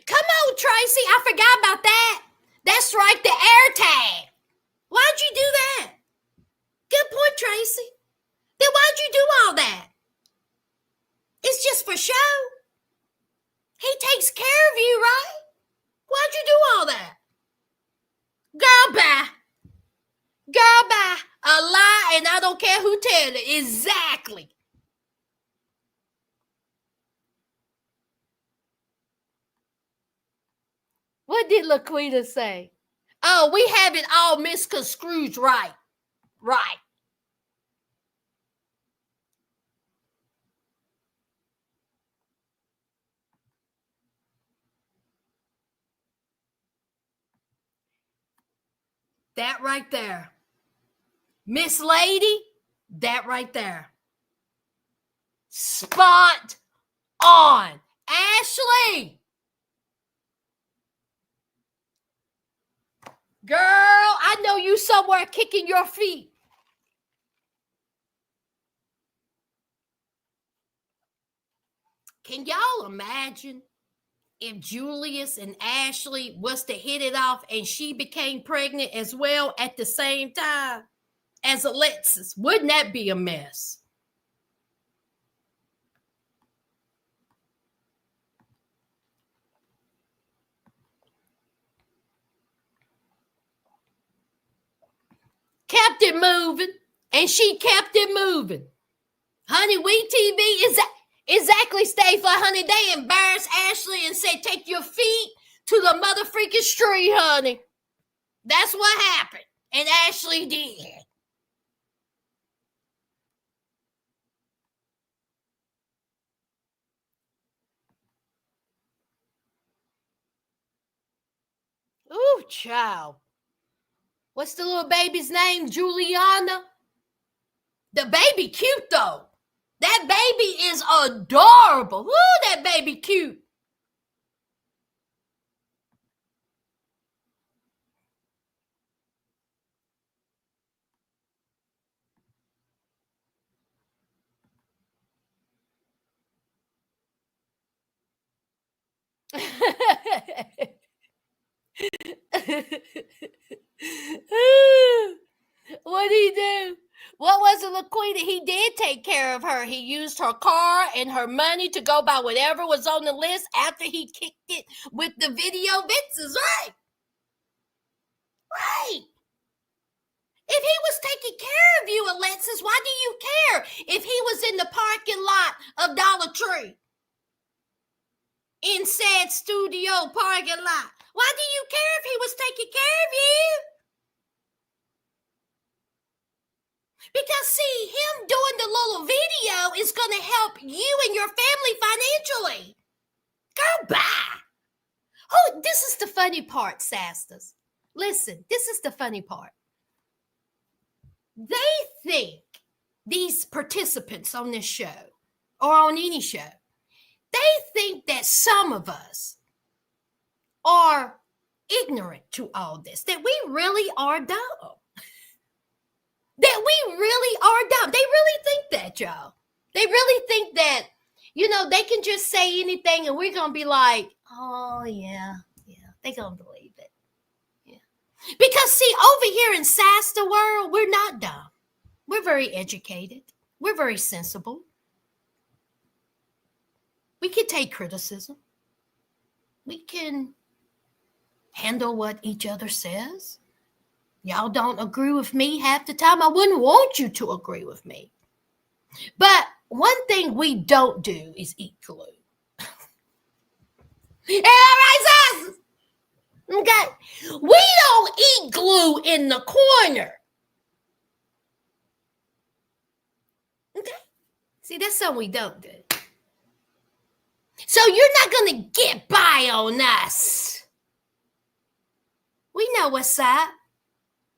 Come on, Tracy. I forgot about that. That's right, the air tag. Why'd you do that? Good point, Tracy. Then why'd you do all that? It's just for show. He takes care of you, right? Why'd you do all that? Girl, bye. Girl, bye. A lie, and I don't care who tells it. Exactly. What did Laquita say? Oh, we have it all misconstrued, right? Right. That right there. Miss Lady, that right there. Spot on. Ashley. Girl, I know you somewhere kicking your feet. Can y'all imagine if Julius and Ashley was to hit it off and she became pregnant as well at the same time as Alexis? Wouldn't that be a mess? Kept it moving, and she kept it moving. Honey, we TV is exactly stay for honey. They embarrassed Ashley and said, take your feet to the mother freaking street, honey. That's what happened. And Ashley did. Ooh, child. What's the little baby's name? Juliana? The baby cute, though. That baby is adorable. Ooh, that baby cute. What did he do? What was it, Laquita? He did take care of her. He used her car and her money to go buy whatever was on the list after he kicked it with the video Vince's, right? Right. If he was taking care of you, Alexis, why do you care if he was in the parking lot of Dollar Tree? In said studio parking lot. Why do you care if he was taking care of you? Because, see, him doing the little video is going to help you and your family financially. Goodbye. Oh, this is the funny part, Sastas. Listen, this is the funny part. They think, these participants on this show or on any show, they think that some of us are ignorant to all this, that we really are dumb. That we really are dumb. They really think that, y'all. They really think that, they can just say anything and we're going to be like, oh, yeah, they're going to believe it. Yeah. Because, see, over here in SASTA world, we're not dumb. We're very educated. We're very sensible. We can take criticism. We can handle what each other says. Y'all don't agree with me half the time. I wouldn't want you to agree with me. But one thing we don't do is eat glue. All right, sis. Okay. We don't eat glue in the corner. Okay. See, that's something we don't do. So you're not going to get by on us. We know what's up.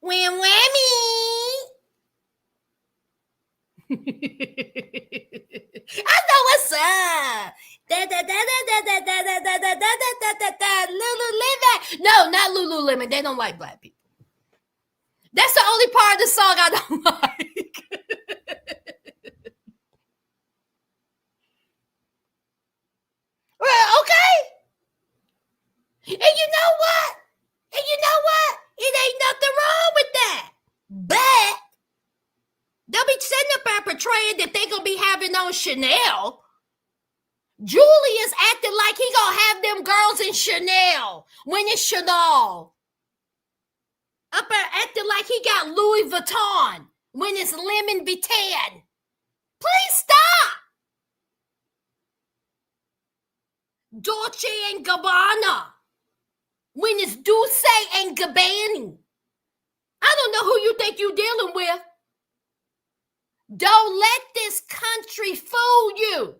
Wham whammy. I know what's up. Lululemon. No, not Lululemon. They don't like black people. That's the only part of the song I don't like. Well, okay. And you know what? It ain't nothing wrong with that. But they'll be sitting up there portraying that they're going to be having on Chanel. Julius acting like he going to have them girls in Chanel when it's Chanel. Up there acting like he got Louis Vuitton when it's Lemon Vuitton. Please stop. Dolce and Gabbana when it's Dulce and Gabbani. I don't know who you think you're dealing with. Don't let this country fool you.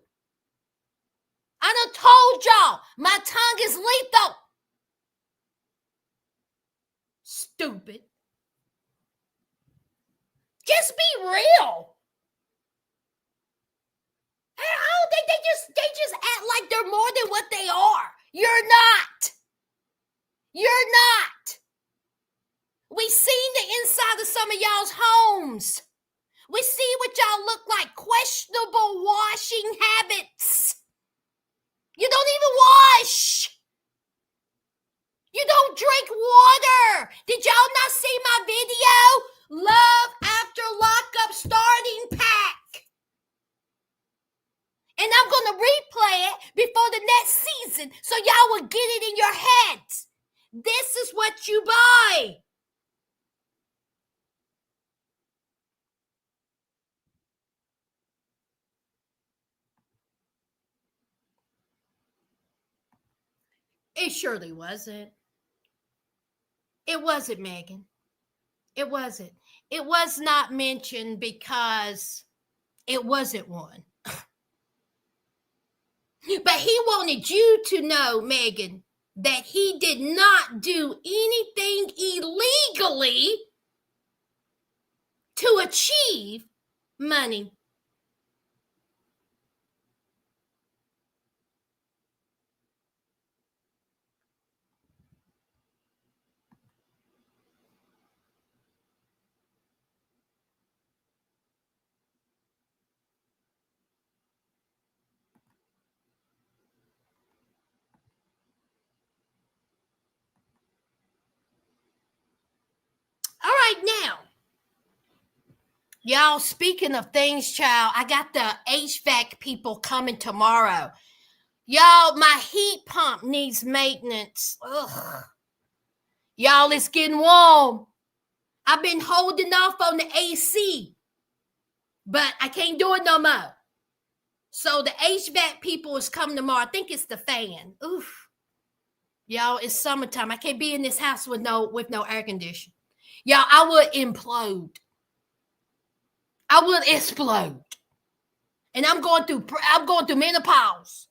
I done told y'all my tongue is lethal. Stupid. Just be real. Oh, they just act like they're more than what they are. You're not. You're not. We seen the inside of some of y'all's homes. We see what y'all look like. Questionable washing habits. You don't even wash. You don't drink water. Did y'all not see my video? Love After Lockup starting pack. And I'm going to replay it before the next season so y'all will get it in your heads. This is what you buy. It surely wasn't. It wasn't, Megan. It wasn't. It was not mentioned because it wasn't one. But he wanted you to know, Megan, that he did not do anything illegally to achieve money. All right, now, y'all, speaking of things, child, I got the HVAC people coming tomorrow. Y'all, my heat pump needs maintenance. Ugh. Y'all, it's getting warm. I've been holding off on the AC, but I can't do it no more. So the HVAC people is coming tomorrow. I think it's the fan. Oof. Y'all, it's summertime. I can't be in this house with no air conditioning. Y'all, I would implode. I would explode. And I'm going through menopause.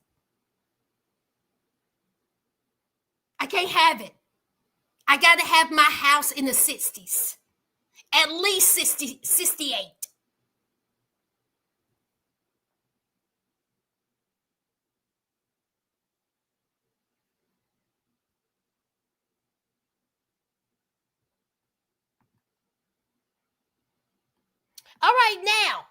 I can't have it. I got to have my house in the 60s. At least 68. All right, now.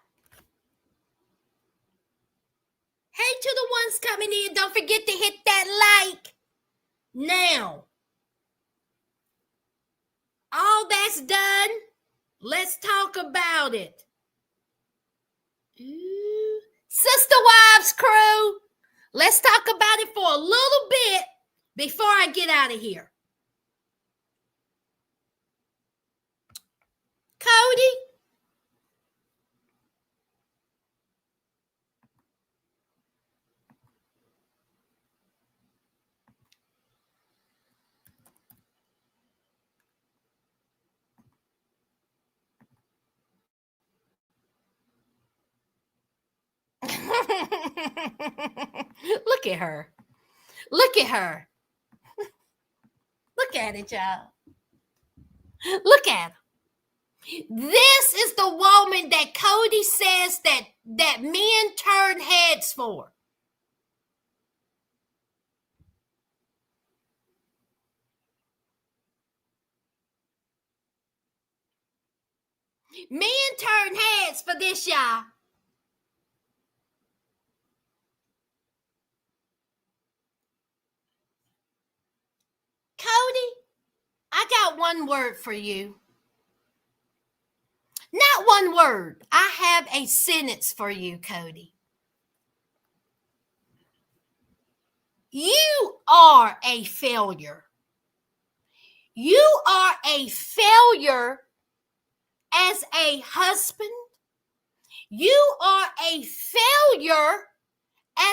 Hey, to the ones coming in, don't forget to hit that like. Now, all that's done, let's talk about it. Ooh. Sister Wives crew, let's talk about it for a little bit before I get out of here. Cody? Look at her. Look at her. Look at it, y'all. Look at her. This is the woman that Cody says that men turn heads for. Men turn heads for this, y'all. Cody, I got one word for you. Not one word. I have a sentence for you, Cody. You are a failure. You are a failure as a husband. You are a failure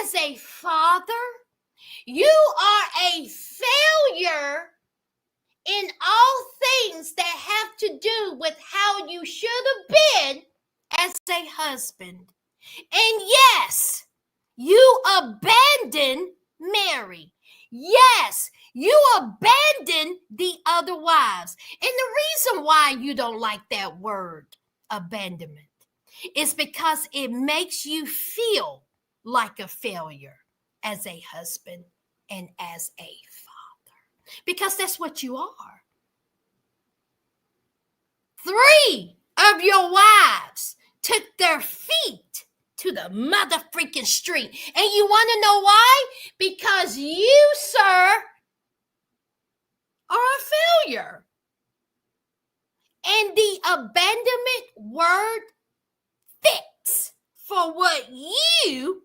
as a father. You are a failure in all things that have to do with how you should have been as a husband. And yes, you abandoned Mary. Yes, you abandoned the other wives. And the reason why you don't like that word, abandonment. It's because it makes you feel like a failure as a husband and as a father. Because that's what you are. 3 of your wives took their feet to the mother freaking street. And you want to know why? Because you, sir, are a failure. And the abandonment word fits for what you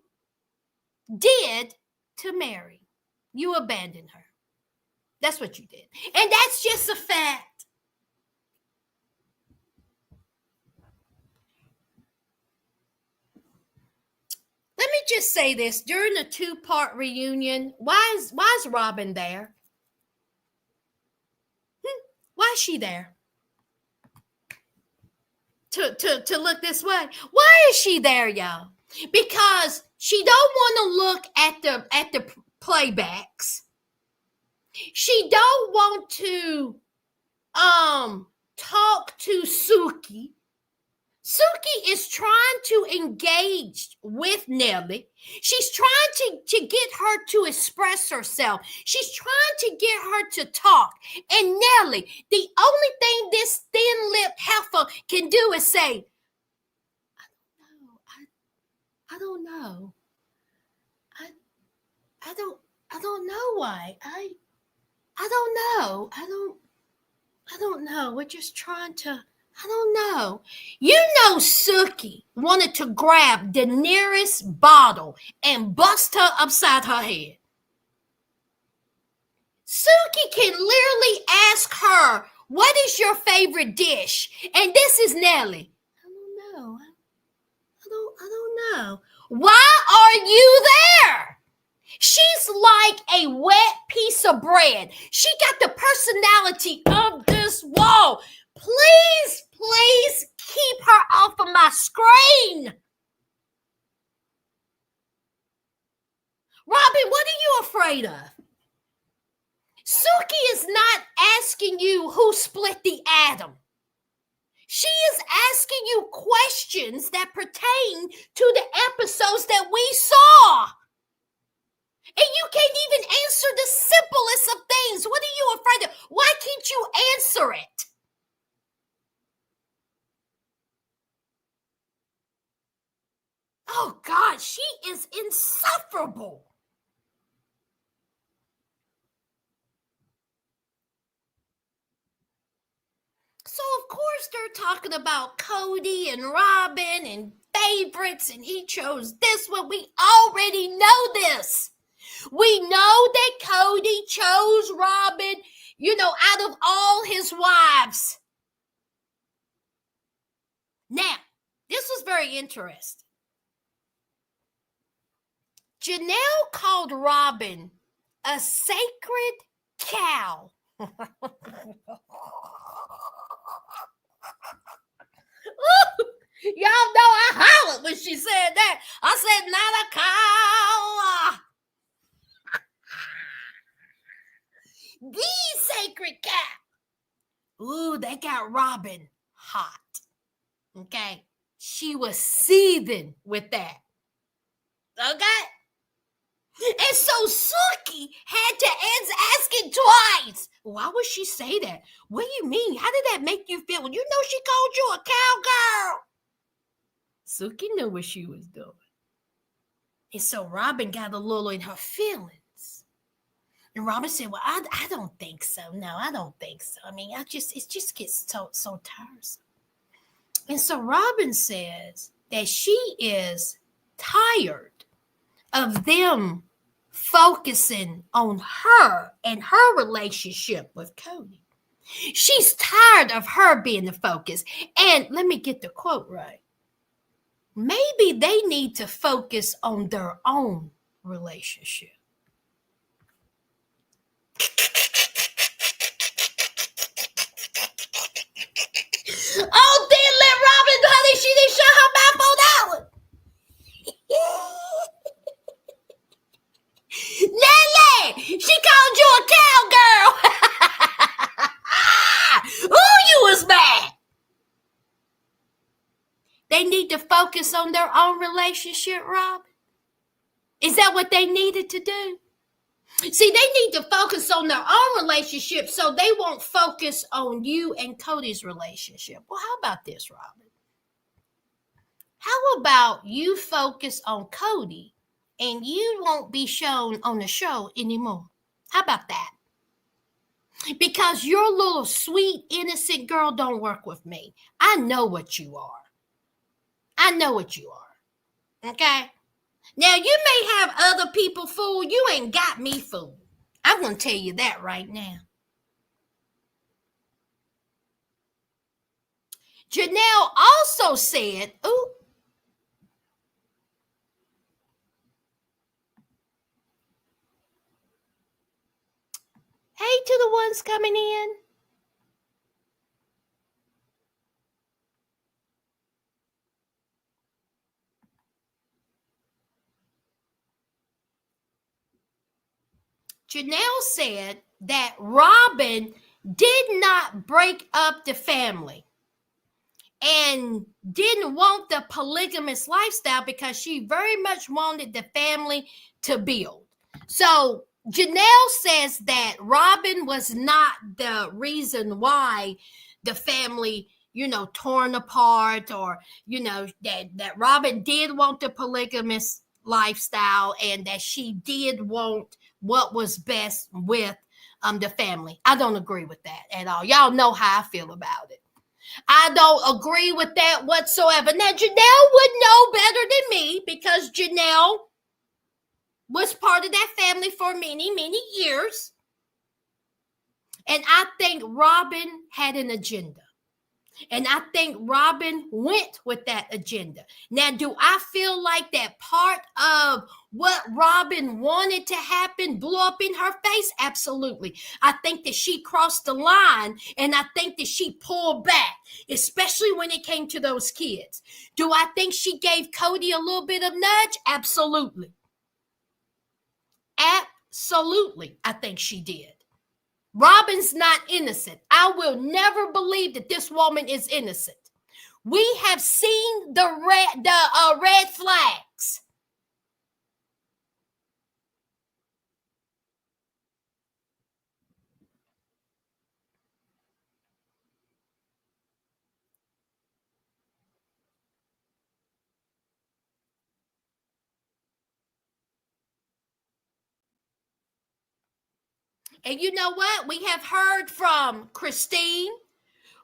did to Mary. You abandoned her. That's what you did. And that's just a fact. Let me just say this. During the 2-part reunion, why is Robin there? Why is she there? To look this way. Why is she there, y'all? Because she don't want to look at the playbacks. She don't want to talk to Suki. Suki is trying to engage with Nellie. She's trying to get her to express herself. She's trying to get her to talk. And Nellie, the only thing this thin-lipped heifer can do is say, I don't know. I don't know why. I don't know. I don't know. We're just trying to, I don't know. You know Suki wanted to grab the nearest bottle and bust her upside her head. Suki can literally ask her, what is your favorite dish? And this is Nellie. I don't know. I don't know. Why are you there? She's like a wet piece of bread. She got the personality of this wall. Please keep her off of my screen. Robin, what are you afraid of? Suki is not asking you who split the atom. She is asking you questions that pertain to the episodes that we saw. And you can't even answer the simplest of things. What are you afraid of? Why can't you answer it? Oh, God, she is insufferable. So, of course, they're talking about Cody and Robin and favorites, and he chose this one. We already know this. We know that Cody chose Robin, out of all his wives. Now, this was very interesting. Janelle called Robin a sacred cow. Y'all know I hollered when she said that. I said, not a cow. The sacred cow. Ooh, they got Robin hot. Okay. She was seething with that. Okay. And so Suki had to ask it twice. Why would she say that? What do you mean? How did that make you feel? You know she called you a cowgirl. Suki knew what she was doing. And so Robin got a little in her feelings. And Robin said, well, I don't think so. No, I don't think so. I mean, it just gets so tiresome. And so Robin says that she is tired of them focusing on her and her relationship with Cody. She's tired of her being the focus. And let me get the quote right. Maybe they need to focus on their own relationship. Oh, then let Robin, honey, she didn't shut her mouth on that one. Nelly, she called you a cowgirl. Ooh, you was mad. focus on their own relationship, Rob? Is that what they needed to do? See, they need to focus on their own relationship so they won't focus on you and Cody's relationship. Well, how about this, Robin? How about you focus on Cody and you won't be shown on the show anymore? How about that? Because your little sweet, innocent girl don't work with me. I know what you are. I know what you are. Okay? Now, you may have other people fooled. You ain't got me fooled. I'm going to tell you that right now. Janelle also said, ooh, hey to the ones coming in. Janelle said that Robin did not break up the family and didn't want the polygamous lifestyle because she very much wanted the family to build. So Janelle says that Robin was not the reason why the family, torn apart, or, that Robin did want the polygamous lifestyle and that she did want what was best with the family. I don't agree with that at all. Y'all know how I feel about it. I don't agree with that whatsoever. Now, Janelle would know better than me because Janelle was part of that family for many, many years. And I think Robin had an agenda. And I think Robin went with that agenda. Now, do I feel like that part of what Robin wanted to happen blew up in her face? Absolutely. I think that she crossed the line, and I think that she pulled back, especially when it came to those kids. Do I think she gave Cody a little bit of nudge? Absolutely. Absolutely, I think she did. Robin's not innocent. I will never believe that this woman is innocent. We have seen the red flags. And you know what? We have heard from Christine.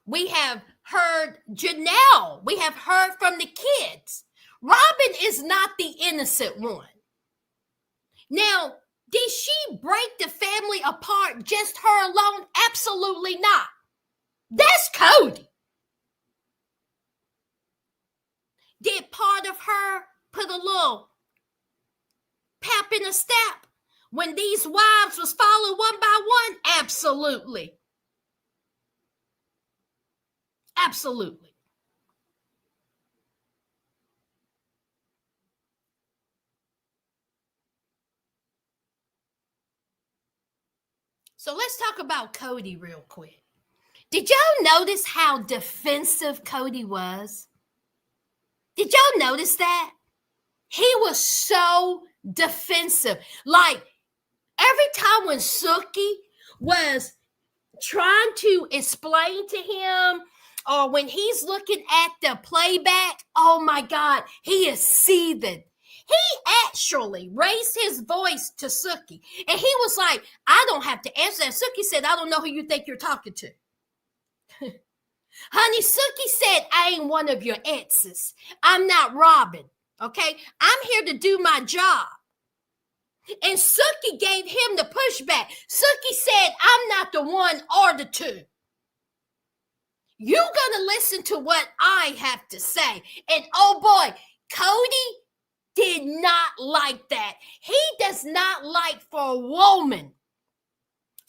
We have heard Janelle. We have heard from the kids. Robin is not the innocent one. Now, did she break the family apart just her alone? Absolutely not. That's Cody. Did part of her put a little pep in a step when these wives was followed one by one? Absolutely. Absolutely. So let's talk about Cody real quick. Did y'all notice how defensive Cody was? Did y'all notice that? He was so defensive. Like every time when Suki was trying to explain to him, or when he's looking at the playback, oh my God, he is seething. He actually raised his voice to Suki, and he was like, I don't have to answer that. Suki said, I don't know who you think you're talking to. Honey, Suki said, I ain't one of your exes. I'm not Robin, okay? I'm here to do my job. And Suki gave him the pushback. Suki said, I'm not the one or the two. You're going to listen to what I have to say. And oh boy, Cody did not like that. He does not like for a woman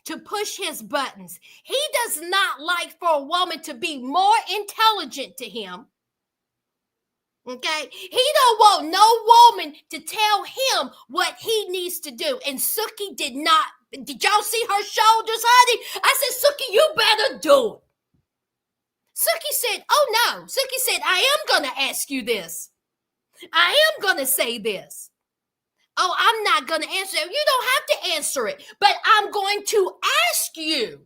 to push his buttons. He does not like for a woman to be more intelligent to him. Okay? He don't want no woman to tell him what he needs to do. And Suki did not. Did y'all see her shoulders, honey? I said, Suki, you better do it. Suki said, oh no. Suki said, I am going to ask you this. I am going to say this. Oh, I'm not going to answer it. You don't have to answer it, but I'm going to ask you.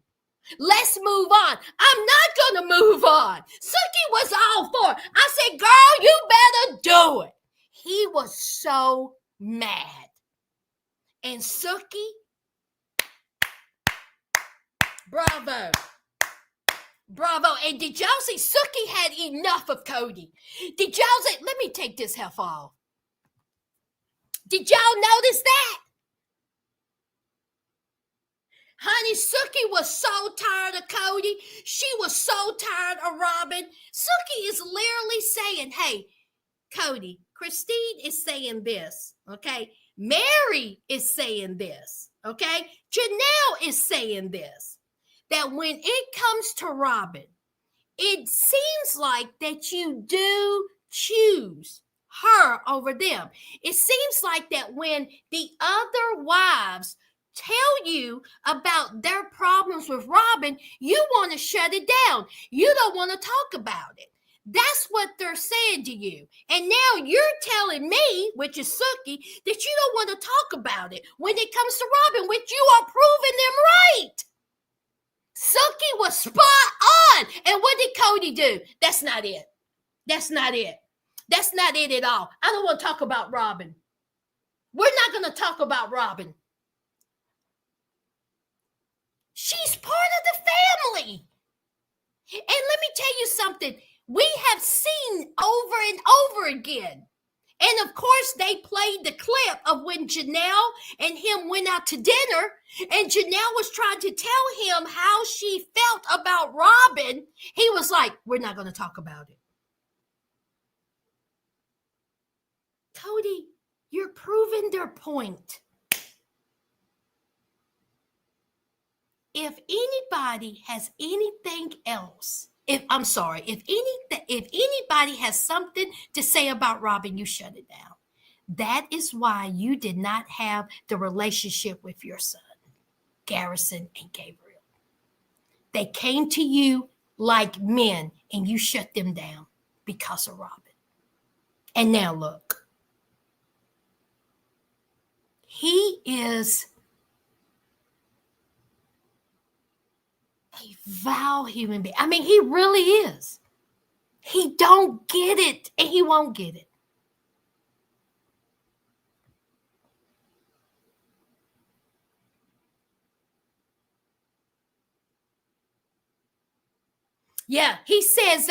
Let's move on. I'm not going to move on. Sookie was all for it. I said, girl, you better do it. He was so mad. And Sookie, bravo. Bravo. And did y'all see Sookie had enough of Cody? Did y'all say, let me take this heifer off. Did y'all notice that? Honey, Sookie was so tired of Cody. She was so tired of Robin. Sookie is literally saying, hey, Cody, Christine is saying this, okay? Mary is saying this, okay? Janelle is saying this, that when it comes to Robin, it seems like that you do choose her over them. It seems like that when the other wives tell you about their problems with Robin, you want to shut it down. You don't want to talk about it. That's what they're saying to you. And now you're telling me, which is Sookie, that you don't want to talk about it when it comes to Robin, which you are proving them right. Sookie was spot on. And what did Cody do? That's not it. That's not it. That's not it at all. I don't want to talk about Robin. We're not going to talk about Robin. She's part of the family. And let me tell you something. We have seen over and over again. And of course, they played the clip of when Janelle and him went out to dinner. And Janelle was trying to tell him how she felt about Robin. He was like, we're not going to talk about it. Cody, you're proving their point. If anybody has anything else, if anybody has something to say about Robin, you shut it down. That is why you did not have the relationship with your son, Garrison and Gabriel. They came to you like men and you shut them down because of Robin. And now look. He is a vile human being. I mean, he really is. He don't get it, and he won't get it. Yeah, he says,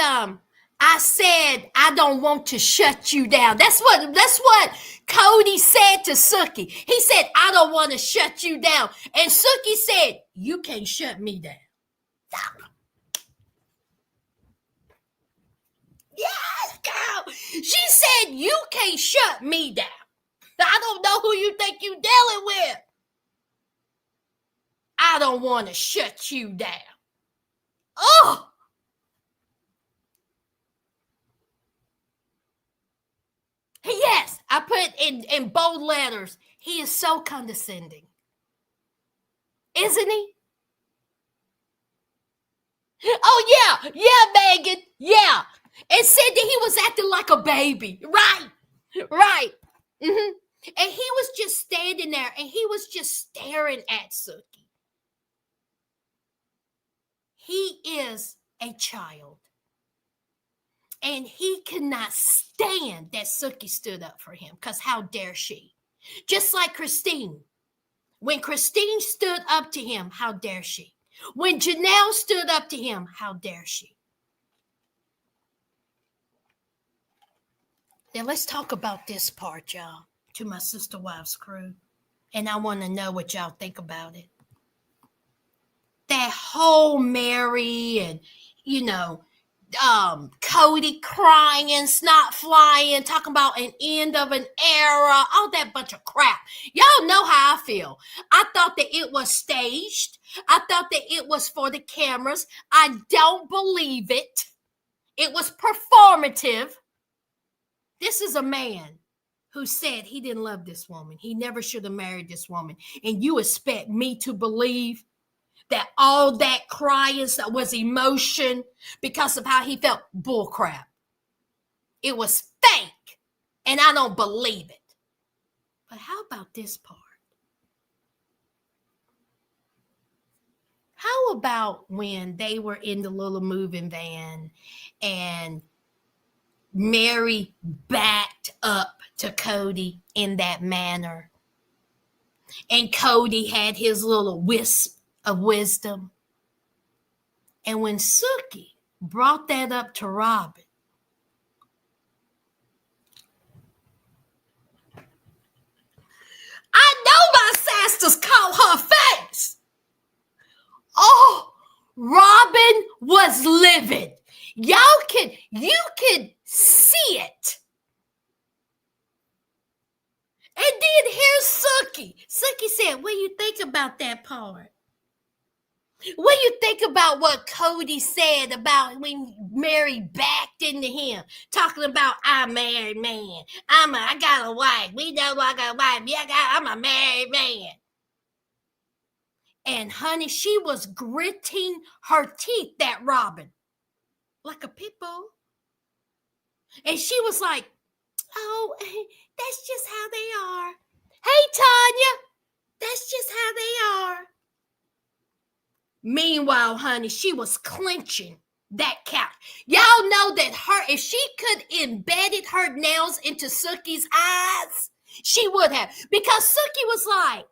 I said, I don't want to shut you down. That's what Cody said to Sookie. He said, I don't want to shut you down. And Sookie said, you can't shut me down. Yes, girl. She said, you can't shut me down. I don't know who you think you're dealing with. I don't want to shut you down. Oh. Yes, I put in bold letters. He is so condescending. Isn't he? Oh, yeah, Megan. Yeah. And said that he was acting like a baby. Right. Mm-hmm. And he was just standing there and he was just staring at Sookie. He is a child. And he cannot stand that Sookie stood up for him, because how dare she? Just like Christine. When Christine stood up to him, how dare she? When Janelle stood up to him, how dare she? Now let's talk about this part, y'all, to my Sister Wives crew. And I want to know what y'all think about it. That whole Mary and, Cody crying and snot flying, talking about an end of an era, all that bunch of crap. Y'all know how I feel. I thought that it was staged. I thought that it was for the cameras. I don't believe it. It was performative. This is a man who said he didn't love this woman. He never should have married this woman. And you expect me to believe that all that crying was emotion because of how he felt? Bull crap. It was fake. And I don't believe it. But how about this part? How about when they were in the little moving van and Mary backed up to Cody in that manner? And Cody had his little wisp of wisdom. And when Sookie brought that up to Robin, I know my sisters caught her face. Oh, Robin was livid. You could see it. And then here's Sookie. Sookie said, what do you think about that part? What do you think about what Cody said about when Mary backed into him, talking about I'm a married man. I got a wife. We know I got a wife. Yeah, I'm a married man. And honey, she was gritting her teeth at Robin like a pit bull. And she was like, oh, that's just how they are. Hey, Tanya, that's just how they are. Meanwhile, honey, she was clenching that couch. Y'all know that if she could embedded her nails into Sookie's eyes, she would have. Because Sookie was like,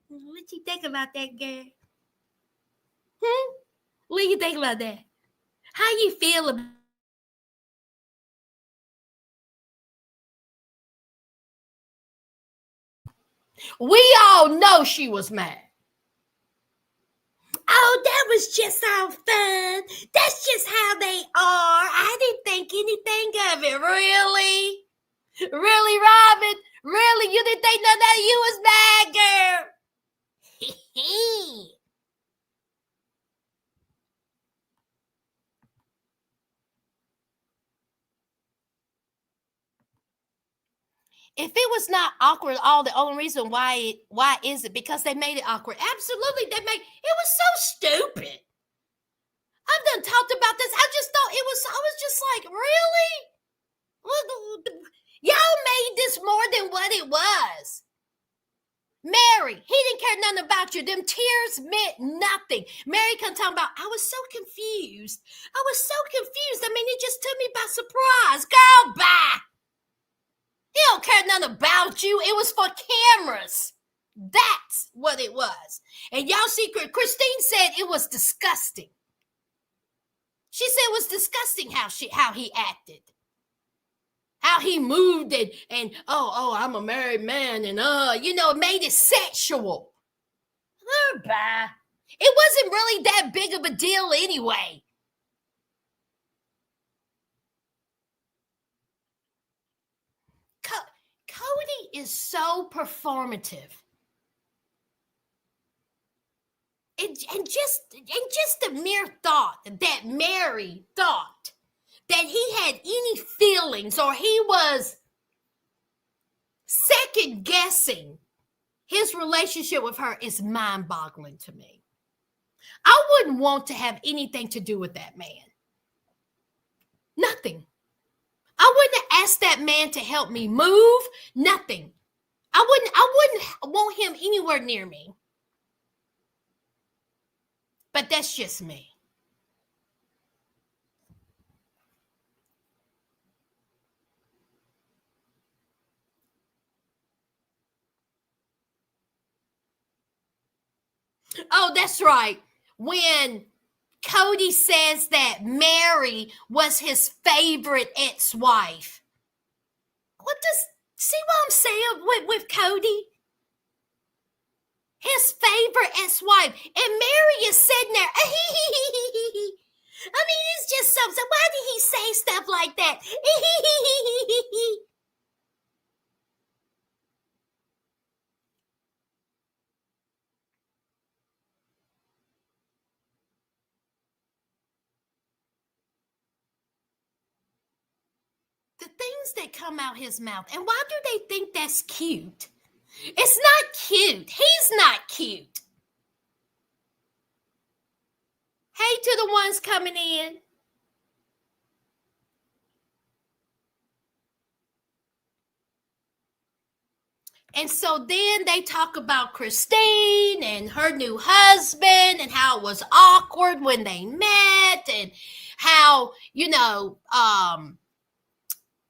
what do you think about that, girl? What do you think about that? How you feel about We all know she was mad. Oh, that was just all fun. That's just how they are. I didn't think anything of it. Really? Really, Robin? Really? You didn't think none of you was bad, girl? If it was not awkward, the only reason why is it? Because they made it awkward. Absolutely, it was so stupid. I've done talked about this. I just thought I was just like, really? Y'all made this more than what it was. Mary, he didn't care nothing about you. Them tears meant nothing. Mary come talking about, I was so confused. I mean, it just took me by surprise. Girl, bye. He don't care nothing about you. It was for cameras. That's what it was. And y'all see, Christine said it was disgusting. She said it was disgusting how he acted. How he moved and I'm a married man and made it sexual. Bye. It wasn't really that big of a deal anyway. Cody is so performative. And just the mere thought that Mary thought that he had any feelings or he was second guessing his relationship with her is mind-boggling to me. I wouldn't want to have anything to do with that man. Nothing. I wouldn't have asked that man to help me move. Nothing. I wouldn't want him anywhere near me. But that's just me. Oh, that's right. When Cody says that Mary was his favorite ex-wife. See what I'm saying with Cody? His favorite ex-wife. And Mary is sitting there. I mean, it's just something. Why did he say stuff like that? The things that come out his mouth. And why do they think that's cute? It's not cute. He's not cute. Hey to the ones coming in. And so then they talk about Christine and her new husband and how it was awkward when they met and how,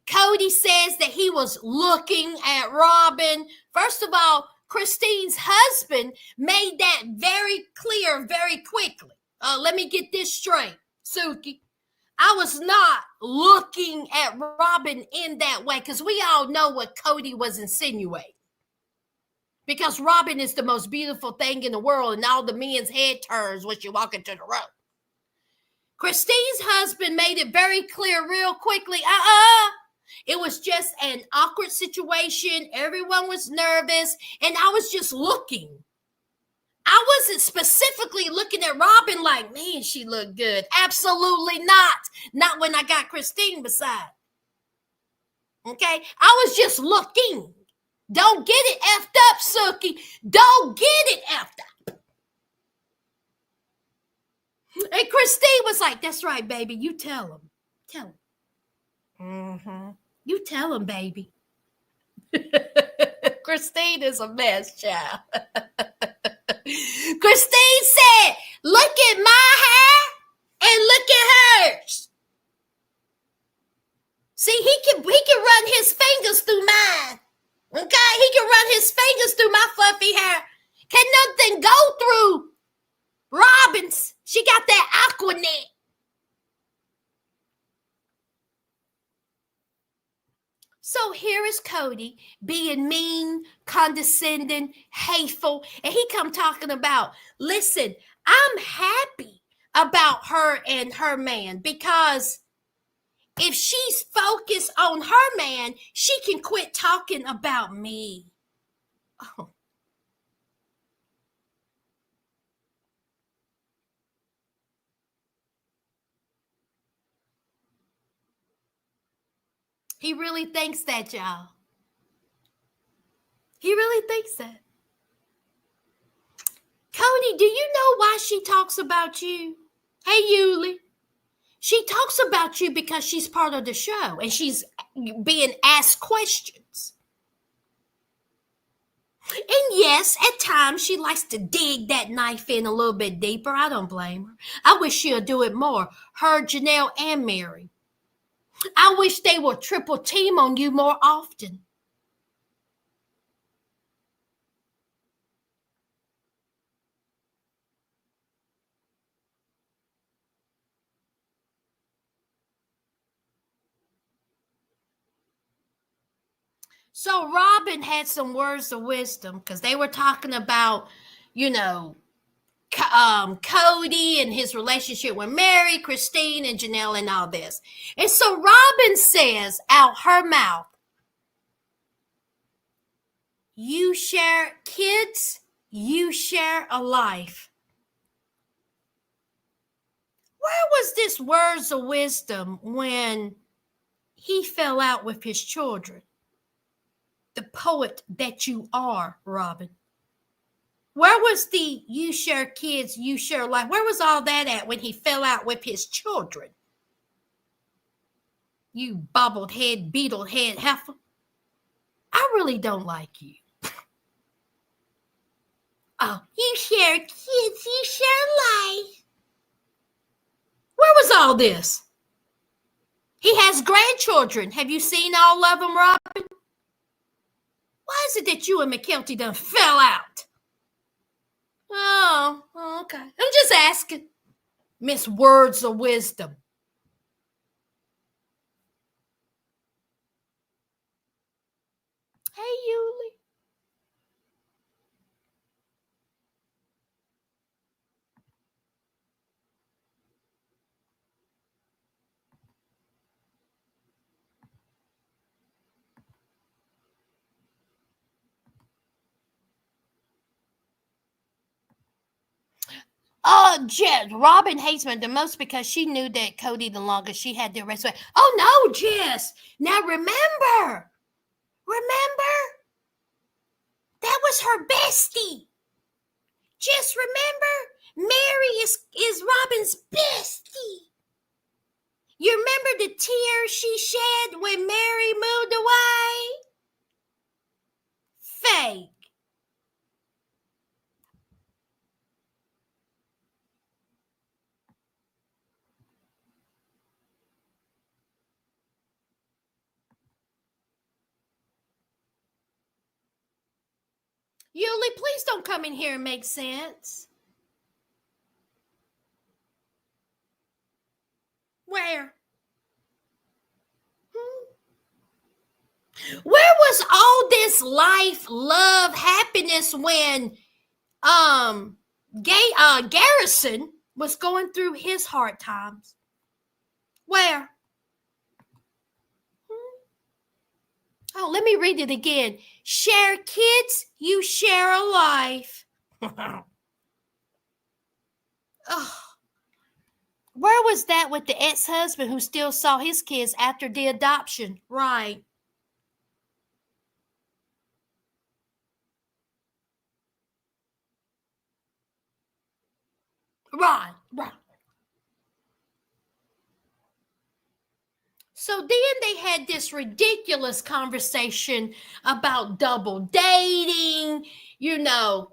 Cody says that he was looking at Robin. First of all, Christine's husband made that very clear very quickly. Let me get this straight, Suki. I was not looking at Robin in that way because we all know what Cody was insinuating. Because Robin is the most beautiful thing in the world and all the men's head turns when you walk into the room. Christine's husband made it very clear real quickly. It was just an awkward situation. Everyone was nervous and I was just looking. I wasn't specifically looking at Robin like, man, she looked good. Absolutely not. Not when I got Christine beside. Okay? I was just looking. Don't get it effed up, Suki. Don't get it effed up. And Christine was like, that's right, baby. You tell him. Tell him. Mm-hmm. You tell him, baby. Christine is a mess, child. Christine said, look at my hair and look at hers. See, he can run his fingers through mine. Okay? He can run his fingers through my fluffy hair. Can nothing go through Robin's? She got that aqua net. So here is Cody being mean, condescending, hateful, and he come talking about, listen, I'm happy about her and her man because if she's focused on her man, she can quit talking about me. Oh. He really thinks that, y'all. He really thinks that. Cody, do you know why she talks about you? Hey, Yuli. She talks about you because she's part of the show and she's being asked questions. And yes, at times she likes to dig that knife in a little bit deeper. I don't blame her. I wish she'll do it more. Her, Janelle, and Mary. I wish they would triple team on you more often. So Robin had some words of wisdom because they were talking about, Cody and his relationship with Mary, Christine, and Janelle and all this. And so Robin says out her mouth, you share kids, you share a life. Where was this words of wisdom when he fell out with his children? The poet that you are, Robin. Where was the you share kids, you share life? Where was all that at when he fell out with his children? You bobbled head, beetle head heifer. I really don't like you. Oh, you share kids, you share life. Where was all this? He has grandchildren. Have you seen all of them, Robin? Why is it that you and McKelty done fell out? Oh, okay. I'm just asking. Miss Words of Wisdom. Hey, Yuli. Jess, Robin hates me the most because she knew that Cody the longest. She had the rest of it. Oh, no, Jess. Now remember. That was her bestie. Just remember, Mary is Robin's bestie. You remember the tears she shed when Mary moved away? sake. Yuli, please don't come in here and make sense. Where? Where was all this life, love, happiness when Garrison was going through his hard times? Where? Oh, let me read it again. Share kids, you share a life. Oh. Where was that with the ex-husband who still saw his kids after the adoption? Right. Right. So then they had this ridiculous conversation about double dating,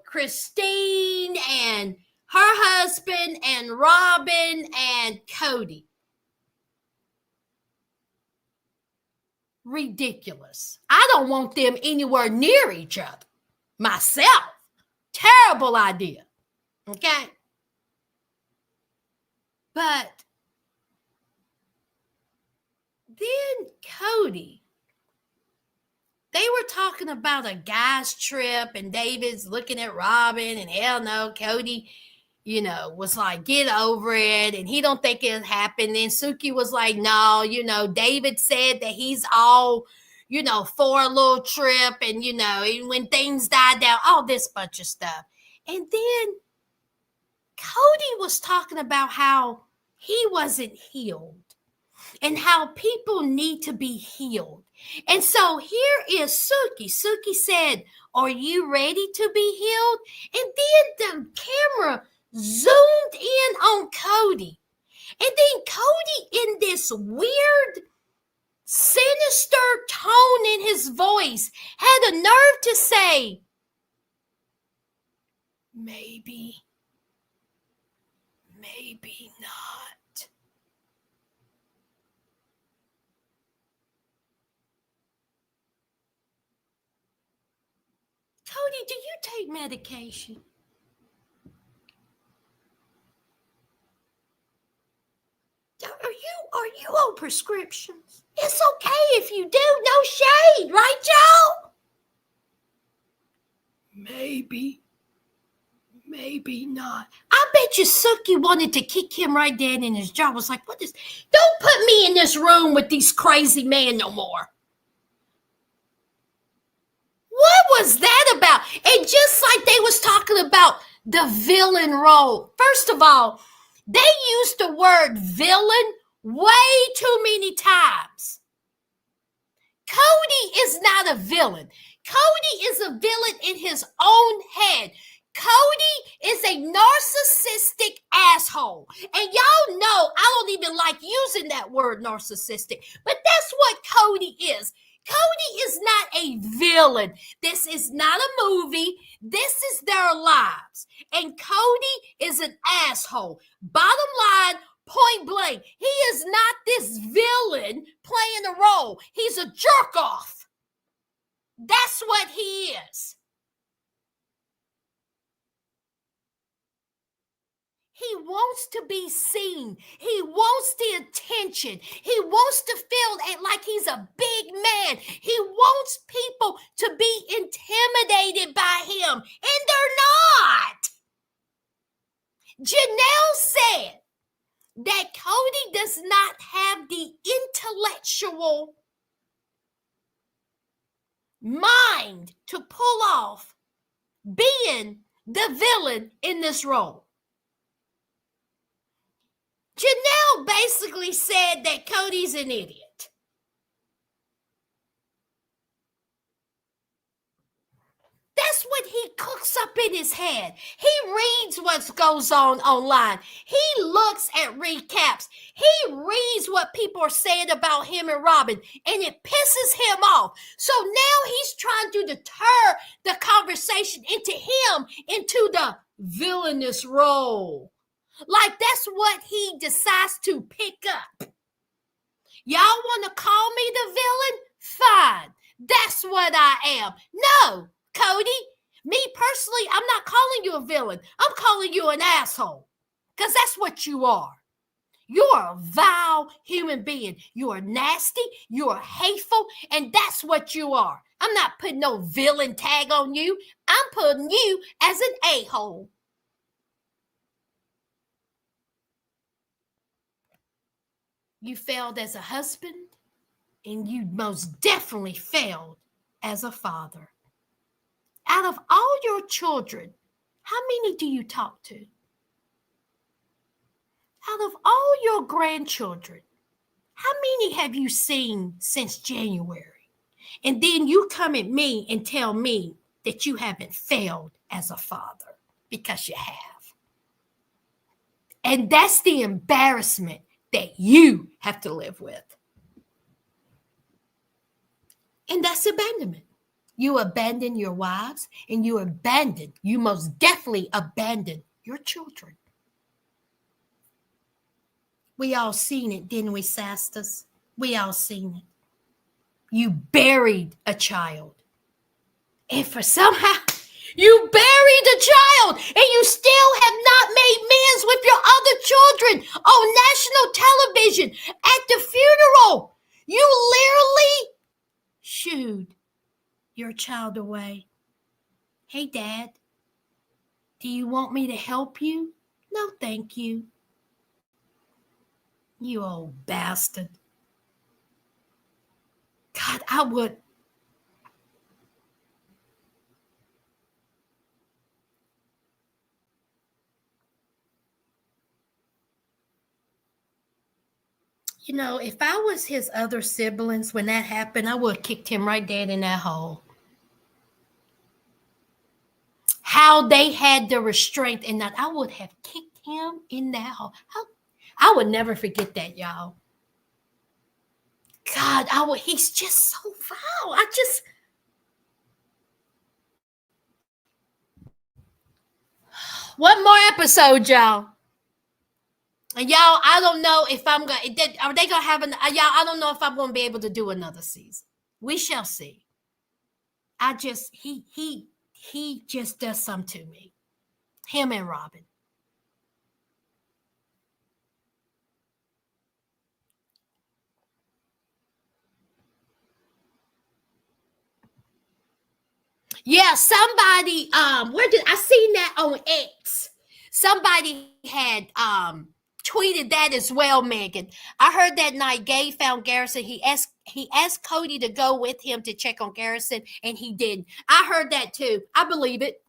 Christine and her husband and Robin and Cody. Ridiculous. I don't want them anywhere near each other myself. Terrible idea. Okay? But then Cody, they were talking about a guy's trip, and David's looking at Robin, and hell no, Cody, was like, get over it, and he don't think it'll happen. Then Suki was like, no, David said that he's all, for a little trip, and, when things die down, all this bunch of stuff. And then Cody was talking about how he wasn't healed and how people need to be healed. And so here is Suki. Suki said, are you ready to be healed? And then the camera zoomed in on Cody. And then Cody, in this weird, sinister tone in his voice, had a nerve to say, maybe not. Cody, do you take medication? Are you on prescriptions? It's okay if you do. No shade, right, Joe? Maybe not. I bet you Suki wanted to kick him right dead in his jaw. Was like, don't put me in this room with these crazy men no more. What was that about? And just like they was talking about the villain role. First of all, they used the word villain way too many times. Cody is not a villain. Cody is a villain in his own head. Cody is a narcissistic asshole. And y'all know I don't even like using that word narcissistic, but that's what Cody is. Cody is not a villain. This is not a movie. This is their lives. And Cody is an asshole. Bottom line, point blank, he is not this villain playing a role. He's a jerk off. That's what he is. He wants to be seen. He wants the attention. He wants to feel like he's a big man. He wants people to be intimidated by him, and they're not. Janelle said that Cody does not have the intellectual mind to pull off being the villain in this role. Janelle basically said that Cody's an idiot. That's what he cooks up in his head. He reads what goes on online. He looks at recaps. He reads what people are saying about him and Robin, and it pisses him off. So now he's trying to deter the conversation into him, into the villainous role. Like that's what he decides to pick up. Y'all want to call me the villain? Fine. That's what I am. No, Cody, me personally, I'm not calling you a villain. I'm calling you an asshole. Because that's what you are. You are a vile human being. You are nasty. You are hateful. And that's what you are. I'm not putting no villain tag on you. I'm putting you as an a-hole. You failed as a husband. And you most definitely failed as a father. Out of all your children, how many do you talk to? Out of all your grandchildren, how many have you seen since January? And then you come at me and tell me that you haven't failed as a father, because you have. And that's the embarrassment that you have to live with. And that's abandonment. You abandon your wives, and you most definitely abandon your children. We all seen it, didn't we, Sastas? We all seen it. You buried a child. And for somehow, you buried a child, and you still have not made amends with your other children on national television at the funeral. You literally shooed your child away. Hey, Dad, do you want me to help you? No, thank you. You old bastard. God, I would. You know, if I was his other siblings when that happened, I would have kicked him right dead in that hole. How they had the restraint in that, I would have kicked him in that hole. I would never forget that, y'all. God, he's just so foul. One more episode, y'all. And y'all, I don't know if are they gonna have y'all, I don't know if I'm gonna be able to do another season. We shall see. He just does something to me. Him and Robin. Yeah, somebody, where did I seen that on X? Somebody had tweeted that as well, Megan. I heard that night Gabe found Garrison. He asked Cody to go with him to check on Garrison, and he didn't. I heard that too. I believe it.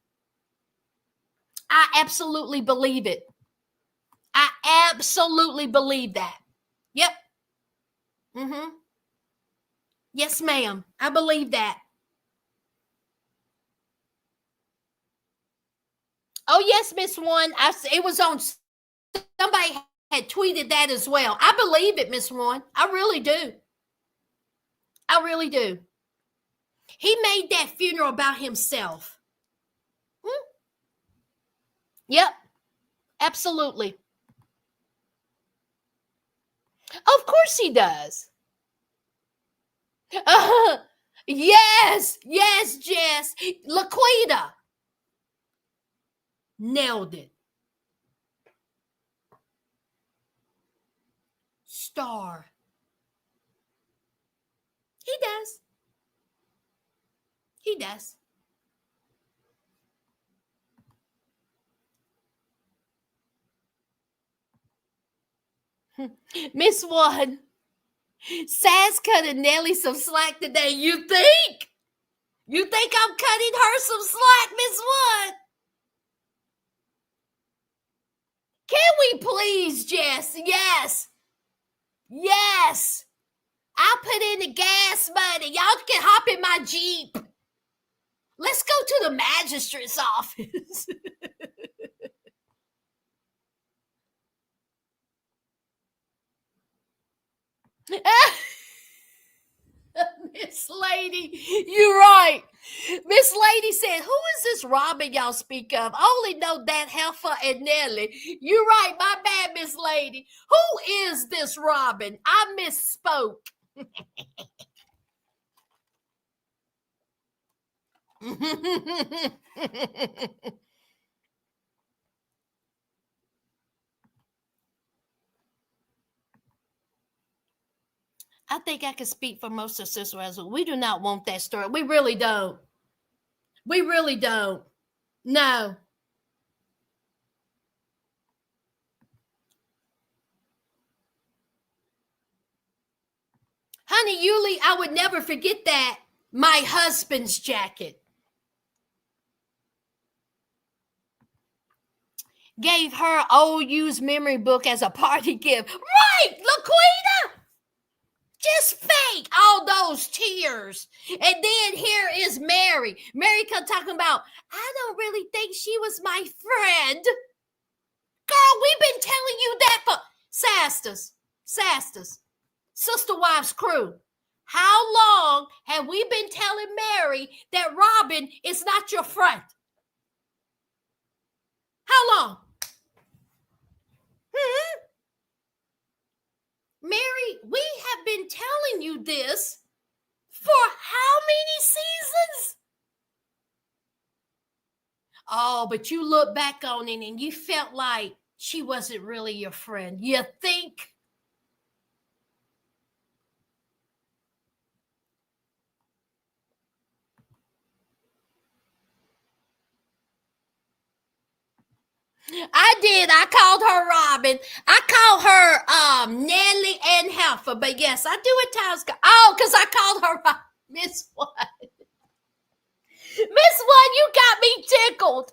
I absolutely believe it. I absolutely believe that. Yep. Mm-hmm. Yes, ma'am. I believe that. Oh, yes, Miss One. It was on. Somebody had tweeted that as well. I believe it, Miss One. I really do. I really do. He made that funeral about himself. Yep. Absolutely. Of course he does. Yes. Yes, Jess. Laquita. Nailed it. Star. He does. He does. Miss One. Sass cutting Nelly some slack today. You think? You think I'm cutting her some slack, Miss One? Can we please, Jess? Yes. Yes. I'll put in the gas money. Y'all can hop in my Jeep. Let's go to the magistrate's office. Miss Lady, you're right. Miss Lady said, who is this Robin y'all speak of? I only know that heifer and Nelly. You're right, my bad, Miss Lady. Who is this Robin? I misspoke. I think I can speak for most of Sister Ezra. We do not want that story. We really don't. We really don't. No. Honey, Yuli, I would never forget that. My husband's jacket. Gave her old used memory book as a party gift. Right, Laquita. Just fake all those tears. And then here is Mary. Mary come talking about, I don't really think she was my friend. Girl, we've been telling you that for Sastas, Sister Wives Crew. How long have we been telling Mary that Robin is not your friend? How long? Mary, we have been telling you this for how many seasons? Oh, but you look back on it and you felt like she wasn't really your friend. You think? I did. I called her Robin. I called her Nelly and Heifer. But yes, I do at times. Oh, because I called her Miss One. Miss One, you got me tickled.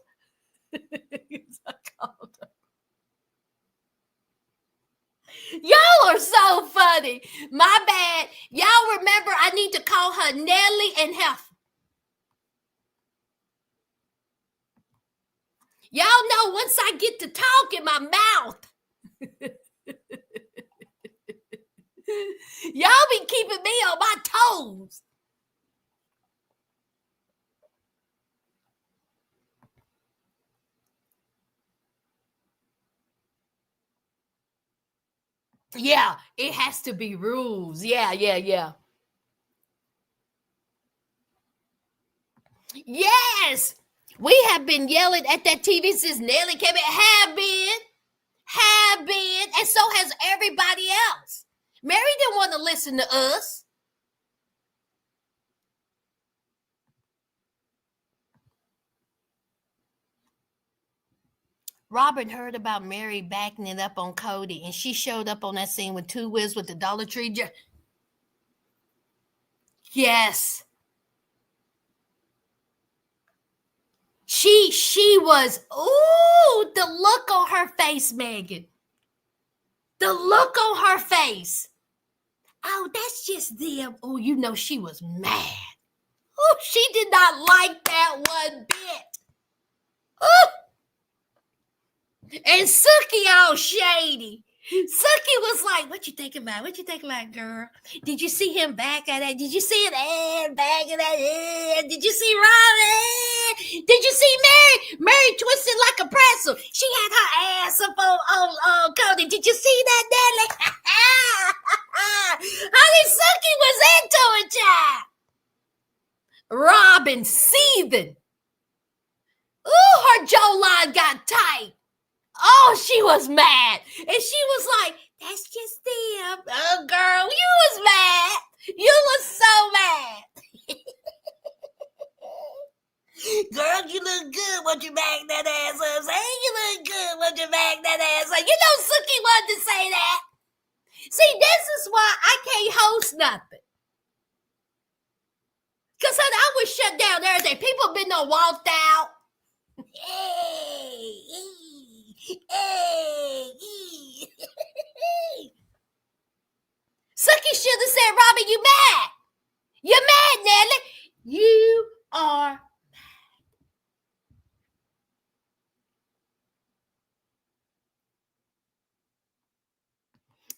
I called her. Y'all are so funny. My bad. Y'all remember I need to call her Nelly and Heifer. Y'all know once I get to talk in my mouth, y'all be keeping me on my toes. Yeah, it has to be rules. Yeah. Yes, we have been yelling at that TV since Nelly came in. Have been, and so has everybody else. Mary didn't want to listen to us. Robin heard about Mary backing it up on Cody, and she showed up on that scene with Two Wiz with the Dollar Tree. Yes. She was, ooh, the look on her face, Megan. The look on her face. Oh, that's just them. Oh, you know she was mad. Oh, she did not like that one bit. Oh. And Suki all shady. Suki was like, what you think about? What you think about, girl? Did you see him back at that? Did you see it back at that? Did you see Robin? Did you see Mary? Mary twisted like a pretzel. She had her ass up on Cody. Did you see that, Nelly? Honey, Suki was into it, child. Robin seething. Ooh, her jawline got tight. Oh, she was mad. And she was like, that's just them. Oh, girl, you was mad. You was so mad. Girl, you look good once you back that ass up. Say, you look good once you back that ass up. You know Suki wanted to say that. See, this is why I can't host nothing. Because I was shut down everything. People been no walked out. Hey. Suki should have said, Robin, you mad. You're mad, Nelly. You are mad.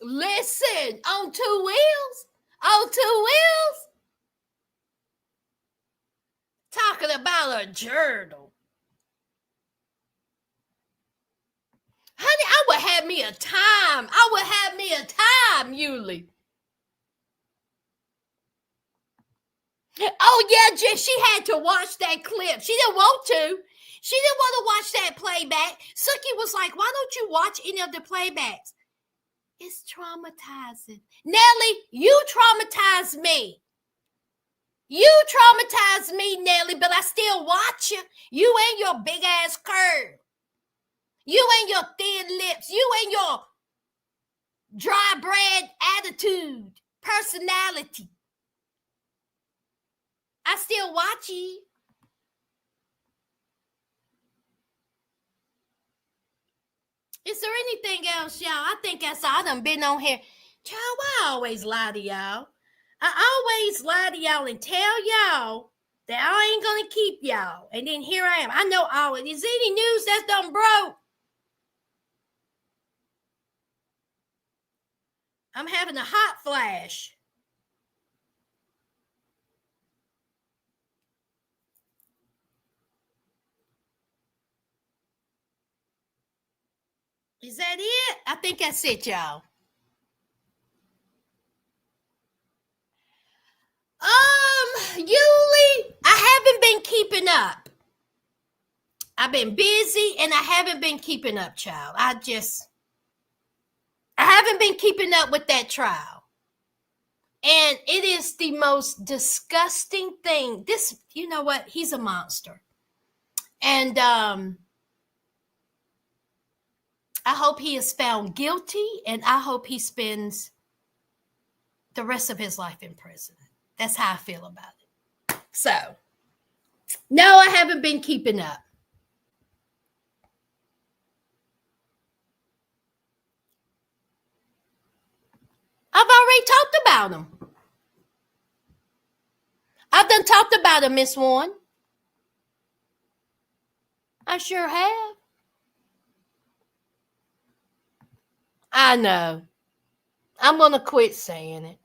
Listen, on two wheels. talking about a journal. Honey, I would have me a time. Yuli. Oh, yeah, she had to watch that clip. She didn't want to. She didn't want to watch that playback. Suki was like, why don't you watch any of the playbacks? It's traumatizing. Nelly, you traumatized me. You traumatized me, Nelly, but I still watch you. You and your big ass curve. You and your thin lips. You and your dry bread attitude, personality. I still watch you. Is there anything else, y'all? I think that's all. I done been on here. Child, why I always lie to y'all? I always lie to y'all and tell y'all that I ain't going to keep y'all. And then here I am. I know all it is. Any news that's done broke? I'm having a hot flash. Is that it? I think that's it, y'all. Yuli, I haven't been keeping up. I've been busy and I haven't been keeping up, child. I haven't been keeping up with that trial. And it is the most disgusting thing. This, you know what? He's a monster. And I hope he is found guilty, and I hope he spends the rest of his life in prison. That's how I feel about it. So, no, I haven't been keeping up. I've already talked about him. I've done talked about him, Miss Warren. I sure have. I know. I'm going to quit saying it.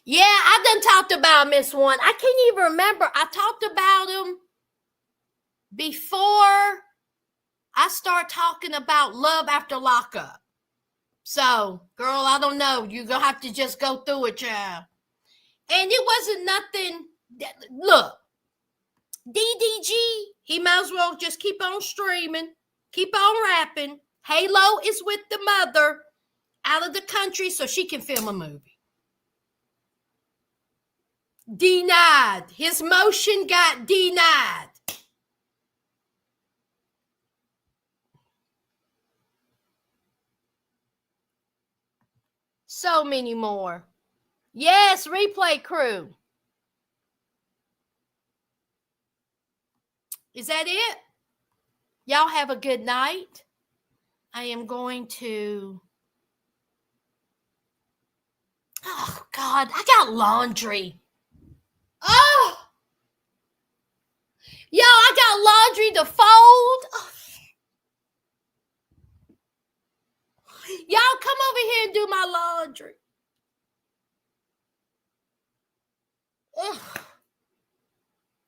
Yeah, I done talked about Miss One. I can't even remember. I talked about him before I start talking about Love After Lockup. So, girl, I don't know. You're going to have to just go through it, child. And it wasn't nothing. Look, DDG, he might as well just keep on streaming, keep on rapping. Halo is with the mother out of the country so she can film a movie. Denied. His motion got denied. So many more. Yes, replay crew. Is that it? Y'all have a good night. I am going to... Oh, God, I got laundry. Oh! Yo, I got laundry to fold. Oh. Y'all come over here and do my laundry. Ugh.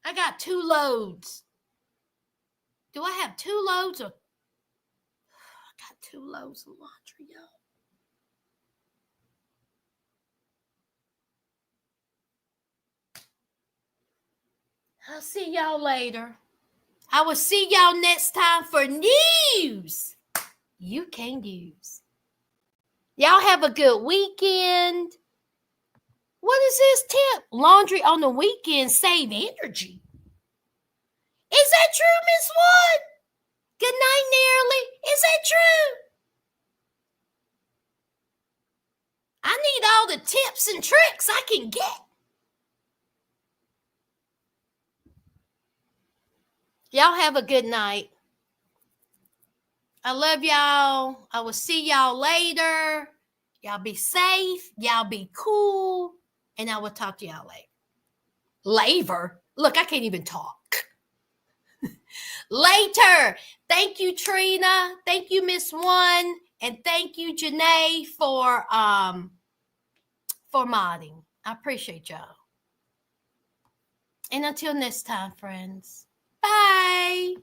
I got 2 loads. Do I have 2 loads of... I got 2 loads of laundry, y'all. I'll see y'all later. I will see y'all next time for news you can't use. Y'all have a good weekend. What is this tip? Laundry on the weekend save energy. Is that true, Miss Wood? Good night, Nearly. Is that true? I need all the tips and tricks I can get. Y'all have a good night. I love y'all. I will see y'all later. Y'all be safe. Y'all be cool. And I will talk to y'all later. Later? Look, I can't even talk. Later. Thank you, Trina. Thank you, Miss One. And thank you, Janae, for modding. I appreciate y'all. And until next time, friends, bye.